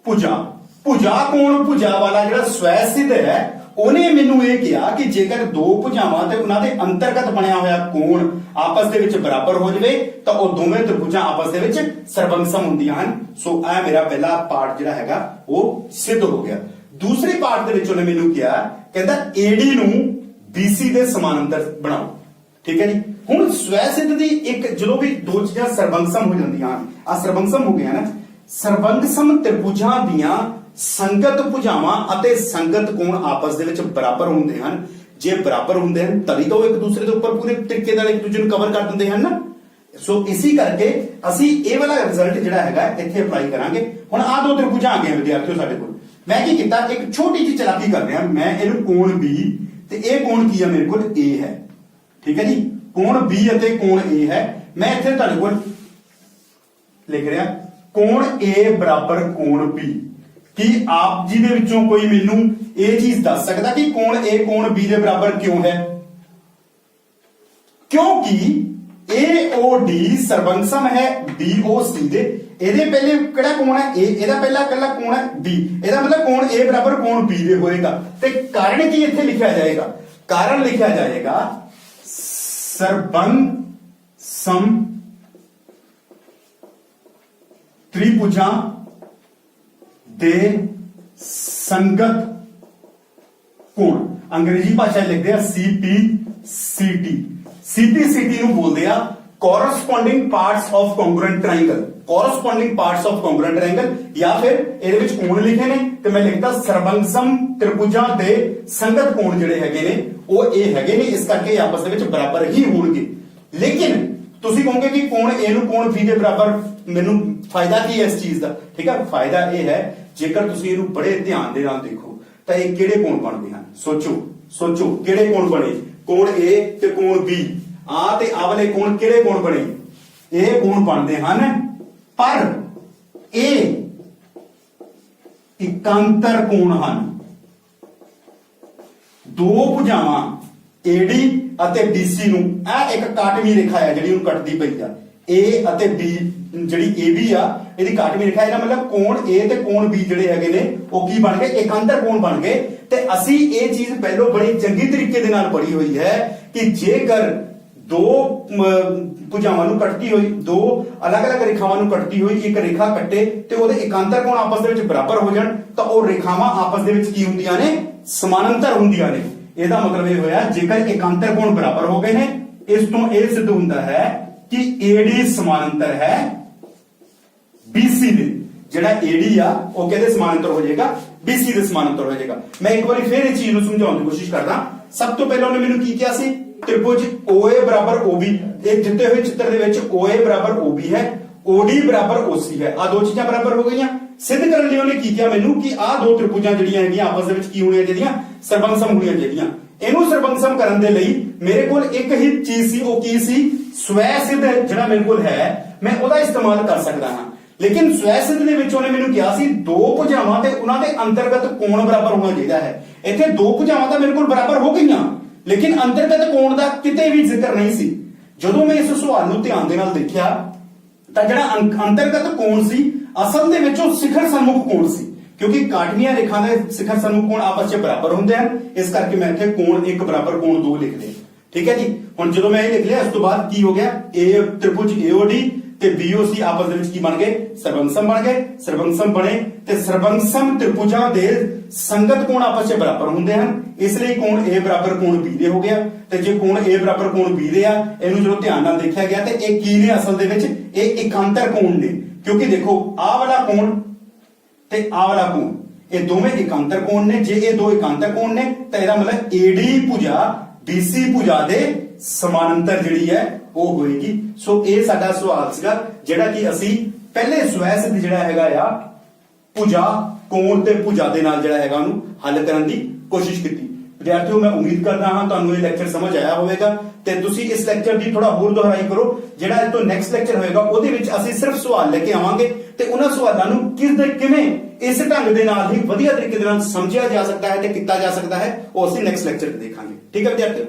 ਭੁਜਾ, ਭੁਜਾ ਕੋਣ ਭੁਜਾ ਵਾਲਾ ਜਿਹੜਾ ਸਵੈ ਸਿੱਧ ਹੈ ਉਹਨੇ ਮੈਨੂੰ ਇਹ ਕਿਹਾ ਕਿ ਜੇਕਰ ਦੋ ਭੁਜਾਵਾਂ ਤੇ ਉਹਨਾਂ ਦੇ ਅੰਤਰਗਤ ਬਣਿਆ ਹੋਇਆ ਕੋਣ ਆਪਸ ਦੇ ਵਿੱਚ ਬਰਾਬਰ ਹੋ ਜਾਵੇ ਤਾਂ ਉਹ ਦੋਵੇਂ ਤ੍ਰਿਭੁਜਾਂ ਆਪਸ ਦੇ ਵਿੱਚ ਸਰਬੰਗਸਮ ਹੁੰਦੀਆਂ ਹਨ। ਸੋ ਇਹ ਮੇਰਾ ਪਹਿਲਾ ਪਾਰਟ ਜਿਹੜਾ ਹੈਗਾ ਉਹ ਸਿੱਧ ਹੋ ਗਿਆ। ਦੂਸਰੇ ਪਾਰਟ ਦੇ ਵਿੱਚ ਉਹਨੇ ਮੈਨੂੰ ਕਿਹਾ, ਕਹਿੰਦਾ AD ਨੂੰ BC ਦੇ ਸਮਾਨਾਂਤਰ ਬਣਾਓ। ਠੀਕ ਹੈ ਜੀ, ਹੁਣ ਸਵੈ ਸਿੱਧ ਦੀ ਇੱਕ ਜਦੋਂ ਵੀ ਦੋ ਚੀਜ਼ਾਂ ਸਰਬੰਗਸਮ ਹੋ ਜਾਂਦੀਆਂ ਹਨ, ਆ ਸਰਬੰਗਸਮ ਹੋ ਗਿਆ ਨਾ, ਸਰਬੰਗਸਮ ਤ੍ਰਿਭੁਜਾਂ ਦੀਆਂ ਸੰਗਤ ਭੁਜਾਵਾਂ ਅਤੇ ਸੰਗਤ ਕੋਣ ਆਪਸ ਦੇ ਵਿੱਚ ਬਰਾਬਰ ਹੁੰਦੇ ਹਨ। ਜੇ ਬਰਾਬਰ ਹੁੰਦੇ ਹਨ ਤभी ਤਾਂ ਉਹ ਇੱਕ ਦੂਸਰੇ ਦੇ ਉੱਪਰ ਪੂਰੇ ਤਰੀਕੇ ਨਾਲ ਇੱਕ ਦੂਜੇ ਨੂੰ ਕਵਰ ਕਰ ਦਿੰਦੇ ਹਨ ਨਾ। ਸੋ ਇਸੇ ਕਰਕੇ ਅਸੀਂ ਇਹ ਵਾਲਾ ਰਿਜ਼ਲਟ ਜਿਹੜਾ ਹੈਗਾ ਇੱਥੇ ਅਪਲਾਈ ਕਰਾਂਗੇ। ਹੁਣ ਆ ਦੋ ਤ੍ਰਿਭੁਜਾਂ ਆ ਗਏ ਵਿਦਿਆਰਥੀਓ ਸਾਡੇ ਕੋਲ। ਮੈਂ ਕੀ ਕੀਤਾ, ਇੱਕ ਛੋਟੀ ਜਿਹੀ ਚਲਾਕੀ ਕਰ ਰਿਹਾ, ਮੈਂ ਇਹਨੂੰ ਕੋਣ B ਤੇ ਇਹ ਕੋਣ ਕੀ ਹੈ ਮੇਰੇ ਕੋਲ A ਹੈ। ਠੀਕ ਹੈ ਜੀ, ਕੋਣ B ਅਤੇ ਕੋਣ A ਹੈ। ਮੈਂ ਇੱਥੇ ਤੁਹਾਡੇ ਕੋਲ ਲਿਖ ਰਿਹਾ ਕੋਣ A ਬਰਾਬਰ ਕੋਣ B। ਕੀ ਆਪ ਜੀ ਦੇ ਵਿੱਚੋਂ ਕੋਈ ਮੈਨੂੰ ਇਹ ਚੀਜ਼ ਦੱਸ ਸਕਦਾ ਕਿ ਕੋਣ A ਕੋਣ B ਦੇ ਬਰਾਬਰ ਕਿਉਂ ਹੈ? ਕਿਉਂਕਿ AOD ਸਰਬੰਗਸਮ ਹੈ BOC ਦੇ। ਇਹਦੇ ਪਹਿਲੇ ਕਿਹੜਾ ਕੋਣ ਹੈ A, ਇਹਦਾ ਪਹਿਲਾ ਇਕੱਲਾ ਕੋਣ ਹੈ B, ਇਹਦਾ ਮਤਲਬ ਕੋਣ A ਬਰਾਬਰ ਕੋਣ B ਦੇ ਹੋਏਗਾ। ਤੇ ਕਾਰਨ ਕੀ ਇੱਥੇ ਲਿਖਿਆ ਜਾਏਗਾ? ਕਾਰਨ ਲਿਖਿਆ ਜਾਏਗਾ ਸਰਬੰਗਸਮ त्रिभुजां दे संगत कोण। अंग्रेजी भाषा लिखते हैं CPCT। CPCT ਨੂੰ ਬੋਲਦੇ ਆ corresponding parts of congruent triangle, corresponding parts of congruent triangle। ਜਾਂ ਫਿਰ ਇਹਦੇ ਵਿੱਚ ਕੋਣ ਲਿਖੇ ਨੇ ਤੇ ਮੈਂ ਲਿਖਦਾ ਸਰਬੰਗਸਮ ਤ੍ਰਿਭੁਜਾਂ ਦੇ ਸੰਗਤ ਕੋਣ ਜਿਹੜੇ ਹੈਗੇ ਨੇ ਉਹ ਇਹ ਹੈਗੇ ਨੇ, ਇਸ ਕਰਕੇ ਆਪਸ ਦੇ ਵਿੱਚ ਬਰਾਬਰ ਹੀ ਹੋਣਗੇ। ਲੇਕਿਨ ਤੁਸੀਂ ਕਹੋਗੇ ਕਿ ਕੋਣ A ਨੂੰ ਕੋਣ B ਦੇ ਬਰਾਬਰ, ਮੈਨੂੰ ਫਾਇਦਾ ਕੀ ਹੈ ਇਸ ਚੀਜ਼ ਦਾ? ਠੀਕ ਹੈ, ਫਾਇਦਾ ਇਹ ਹੈ ਜੇਕਰ ਤੁਸੀਂ ਇਹਨੂੰ ਬੜੇ ਧਿਆਨ ਦੇ ਨਾਲ ਦੇਖੋ ਤਾਂ ਇਹ ਕਿਹੜੇ ਕੋਣ ਬਣਦੇ ਹਨ। ਸੋਚੋ ਕਿਹੜੇ ਕੋਣ ਬਣੇ? ਕੋਣ A ਤੇ ਕੋਣ B, ਆ ਤੇ ਆ ਵਾਲੇ ਕੋਣ ਕਿਹੜੇ ਕੋਣ ਬਣੇ? ਇਹ ਕੋਣ ਬਣਦੇ ਹਨ, ਪਰ ਇਹ ਇਕਾਂਤਰ ਕੋਣ ਹਨ। ਦੋ ਭੁਜਾਵਾਂ AD ਅਤੇ BC ਨੂੰ ਇਹ ਇੱਕ ਕਾਟਵੀਂ ਰੇਖਾ ਹੈ ਜਿਹੜੀ ਉਹਨੂੰ ਕੱਟਦੀ ਪਈ ਆ A ਅਤੇ B ਜਿਹੜੀ AB ਆ ਇਹਦੀ ਕਾਟਵੀਂ ਰੇਖਾ ਇਹਦਾ ਮਤਲਬ ਕੋਣ A ਤੇ ਕੋਣ B ਜਿਹੜੇ ਹੈਗੇ ਨੇ ਉਹ ਕੀ ਬਣ ਗਏ ਇਕਾਂਤਰ ਕੋਣ ਬਣ ਗਏ ਤੇ ਅਸੀਂ ਇਹ ਚੀਜ਼ ਪਹਿਲਾਂ ਬੜੀ ਚੰਗੀ ਤਰੀਕੇ ਦੇ ਨਾਲ ਪੜ੍ਹੀ ਹੋਈ ਹੈ ਕਿ ਜੇਕਰ ਦੋ ਭੁਜਾਵਾਂ ਨੂੰ ਕੱਟਦੀ ਹੋਈ ਦੋ ਅਲੱਗ-ਅਲੱਗ ਰੇਖਾਵਾਂ ਨੂੰ ਕੱਟਦੀ ਹੋਈ ਇੱਕ ਰੇਖਾ ਕੱਟੇ ਤੇ ਉਹਦੇ ਇਕਾਂਤਰ ਕੋਣ ਆਪਸ ਦੇ ਵਿੱਚ ਬਰਾਬਰ ਹੋ ਜਾਣ ਤਾਂ ਉਹ ਰੇਖਾਵਾਂ ਆਪਸ ਦੇ ਵਿੱਚ ਕੀ ਹੁੰਦੀਆਂ ਨੇ ਸਮਾਨਾਂਤਰ ਹੁੰਦੀਆਂ ਨੇ ਇਹਦਾ ਮਤਲਬ ਇਹ ਹੋਇਆ ਜੇਕਰ ਇਕਾਂਤਰ ਕੋਣ ਬਰਾਬਰ ਹੋ ਗਏ ਨੇ ਇਸ ਤੋਂ ਇਹ ਸਿੱਧ ਹੁੰਦਾ ਹੈ ਕਿ AD ਸਮਾਨਾਂਤਰ ਹੈ BC ਦੇ ਜਿਹੜਾ AD ਆ ਉਹ ਕਿਹਦੇ ਸਮਾਨਾਂਤਰ ਹੋ ਜਾਏਗਾ BC ਦੇ ਸਮਾਨਾਂਤਰ ਹੋ ਜਾਏਗਾ ਮੈਂ ਇੱਕ ਵਾਰੀ ਫੇਰ ਇਹ ਚੀਜ਼ ਨੂੰ ਸਮਝਾਉਣ ਦੀ ਕੋਸ਼ਿਸ਼ ਕਰਦਾ ਸਭ ਤੋਂ ਪਹਿਲਾਂ ਉਹਨੇ ਮੈਨੂੰ ਕੀ ਕਿਹਾ ਸੀ त्रिभुज OA बराबर OB ਇਹ ਦਿੱਤੇ ਹੋਏ ਚਿੱਤਰ ਦੇ ਵਿੱਚ OA ਬਰਾबर OB ਹੈ OD ਬਰਾबर OC ਹੈ ਆ ਦੋ ਚੀਜ਼ਾਂ ਬਰਾਬਰ ਹੋ ਗਈਆਂ ਸਿੱਧ ਕਰਨ ਲਈ ਉਹਨੇ ਕੀ ਕਿਹਾ ਮੈਨੂੰ ਕਿ ਆ ਦੋ ਤ੍ਰਿਭੁਜਾਂ ਜਿਹੜੀਆਂ ਹੈਗੀਆਂ ਆਪਸ ਦੇ ਵਿੱਚ ਕੀ ਹੋਣੀਆਂ ਜਿਹੜੀਆਂ ਸਰਬੰਗਸਮ ਹੋਣੀਆਂ ਜਿਹੜੀਆਂ ਇਹਨੂੰ ਸਰਬੰਗਸਮ ਕਰਨ ਦੇ ਲਈ ਮੇਰੇ ਕੋਲ ਇੱਕ ਹੀ ਚੀਜ਼ ਸੀ ਉਹ ਕੀ ਸੀ ਸਵੈ ਸਿੱਧ ਜਿਹੜਾ ਮੇਰੇ ਕੋਲ ਹੈ ਮੈਂ ਉਹਦਾ ਇਸਤੇਮਾਲ ਕਰ ਸਕਦਾ ਹਾਂ ਲੇਕਿਨ ਸਵੈ ਸਿੱਧ ਦੇ ਵਿੱਚ ਉਹਨੇ ਮੈਨੂੰ ਕਿਹਾ ਸੀ ਦੋ ਭੁਜਾਵਾਂ ਤੇ ਉਹਨਾਂ ਦੇ ਅੰਤਰਗਤ ਕੋਣ ਬਰਾਬਰ ਹੋਣਾ ਚਾਹੀਦਾ ਹੈ ਇੱਥੇ ਦੋ ਭੁਜਾਵਾਂ ਤਾਂ ਮੇਰੇ ਕੋਲ ਬਰਾਬਰ ਹੋ ਗਈਆਂ ਲੇਕਿਨ ਅੰਤਰਗਤ ਕੋਣ ਦਾ ਕਿਤੇ ਵੀ ਜ਼ਿਕਰ ਨਹੀਂ ਸੀ ਜਦੋਂ ਮੈਂ ਇਸ ਸਵਾਲ ਨੂੰ ਧਿਆਨ ਦੇ ਨਾਲ ਦੇਖਿਆ ਤਾਂ ਜਿਹੜਾ ਅੰਤਰਗਤ ਕੋਣ ਸੀ ਅਸਲ ਦੇ ਵਿੱਚ ਉਹ ਸਿਖਰ ਸਨਮੁਖ ਕੋਣ ਸੀ ਕਿਉਂਕਿ ਕਾਟਵੀਆਂ ਰੇਖਾਂ ਦੇ ਸਿਖਰ ਸਨਮੁਖ ਕੋਣ ਆਪਸ ਵਿੱਚ ਬਰਾਬਰ ਹੁੰਦੇ ਹਨ ਇਸ ਕਰਕੇ ਮੈਂ ਇੱਥੇ ਕੋਣ 1 ਬਰਾਬਰ ਕੋਣ 2 ਲਿਖ ਲਿਆ ਠੀਕ ਹੈ ਜੀ ਹੁਣ ਜਦੋਂ ਮੈਂ ਇਹ ਲਿਖ ਲਿਆ ਇਸ ਤੋਂ ਬਾਅਦ ਕੀ ਹੋ ਗਿਆ A ਤ੍ਰਿਭੁਜ AOD ਤੇ BOC ਆਪਸ ਦੇ ਵਿੱਚ ਕੀ ਬਣ ਗਏ ਸਰਬੰਗਸਮ ਬਣੇ ਤੇ ਸਰਬੰਗਸਮ ਤ੍ਰਿਭੁਜਾਂ ਦੇ ਸੰਗਤ ਕੋਣ ਆਪਸ ਵਿੱਚ ਬਰਾਬਰ ਹੁੰਦੇ ਹਨ ਇਸ ਲਈ ਕੋਣ A ਬਰਾਬਰ ਕੋਣ B ਦੇ ਹੋ ਗਿਆ ਤੇ ਜੇ ਕੋਣ A ਬਰਾਬਰ ਕੋਣ B ਦੇ ਆ ਇਹਨੂੰ ਜਦੋਂ ਧਿਆਨ ਨਾਲ ਦੇਖਿਆ ਗਿਆ ਤੇ ਇਹ ਕੀ ਨੇ ਅਸਲ ਦੇ ਵਿੱਚ ਇਹ ਇਕਾਂਤਰ ਕੋਣ ਨੇ ਕਿਉਂਕਿ ਦੇਖੋ ਆਹ ਵਾਲਾ ਕੋਣ ਤੇ ਆਹ ਵਾਲਾ ਕੋਣ ਇਹ ਦੋਵੇਂ ਇਕਾਂਤਰ ਕੋਣ ਨੇ ਜੇ ਇਹ ਦੋ ਇਕਾਂਤਰ ਕੋਣ ਨੇ ਤਾਂ ਇਹਦਾ ਮਤਲਬ AD ਭੁਜਾ BC ਭੁਜਾ ਦੇ ਸਮਾਨਾਂਤਰ ਜਿਹੜੀ ਹੈ ਉਹ ਹੋਏਗੀ ਸੋ ਇਹ ਸਾਡਾ ਸਵਾਲ ਸੀਗਾ ਜਿਹੜਾ ਕਿ ਅਸੀਂ ਪਹਿਲੇ ਸਵੈ ਸਿੱਧ ਜਿਹੜਾ ਹੈਗਾ ਆ ਭੁਜਾ ਕੋਣ ਤੇ ਭੁਜਾ ਦੇ ਨਾਲ ਜਿਹੜਾ ਹੈਗਾ ਉਹਨੂੰ ਹੱਲ ਕਰਨ ਦੀ ਕੋਸ਼ਿਸ਼ ਕੀਤੀ ਵਿਦਿਆਰਥੀਓ ਮੈਂ ਉਮੀਦ ਕਰਦਾ ਹਾਂ ਤੁਹਾਨੂੰ ਇਹ ਲੈਕਚਰ ਸਮਝ ਆਇਆ ਹੋਵੇਗਾ ਤੇ ਤੁਸੀਂ ਇਸ ਲੈਕਚਰ ਦੀ ਥੋੜਾ ਹੋਰ ਦੁਹਰਾਈ ਕਰੋ ਜਿਹੜਾ ਇਹ ਤੋਂ ਨੈਕਸਟ ਲੈਕਚਰ ਹੋਏਗਾ ਉਹਦੇ ਵਿੱਚ ਅਸੀਂ ਸਿਰਫ ਸਵਾਲ ਲੈ ਕੇ ਆਵਾਂਗੇ ਤੇ ਉਹਨਾਂ ਸਵਾਲਾਂ ਨੂੰ ਕਿਵੇਂ ਇਸ ਢੰਗ ਦੇ ਨਾਲ ਹੀ ਵਧੀਆ ਤਰੀਕੇ ਦੇ ਨਾਲ ਸਮਝਿਆ ਜਾ ਸਕਦਾ ਹੈ ਤੇ ਕੀਤਾ ਜਾ ਸਕਦਾ ਹੈ ਉਹ ਅਸੀਂ ਨੈਕਸਟ ਲੈਕਚਰ ਤੇ ਦੇਖਾਂਗੇ ਠੀਕ ਹੈ ਵਿਦਿਆਰਥੀਓ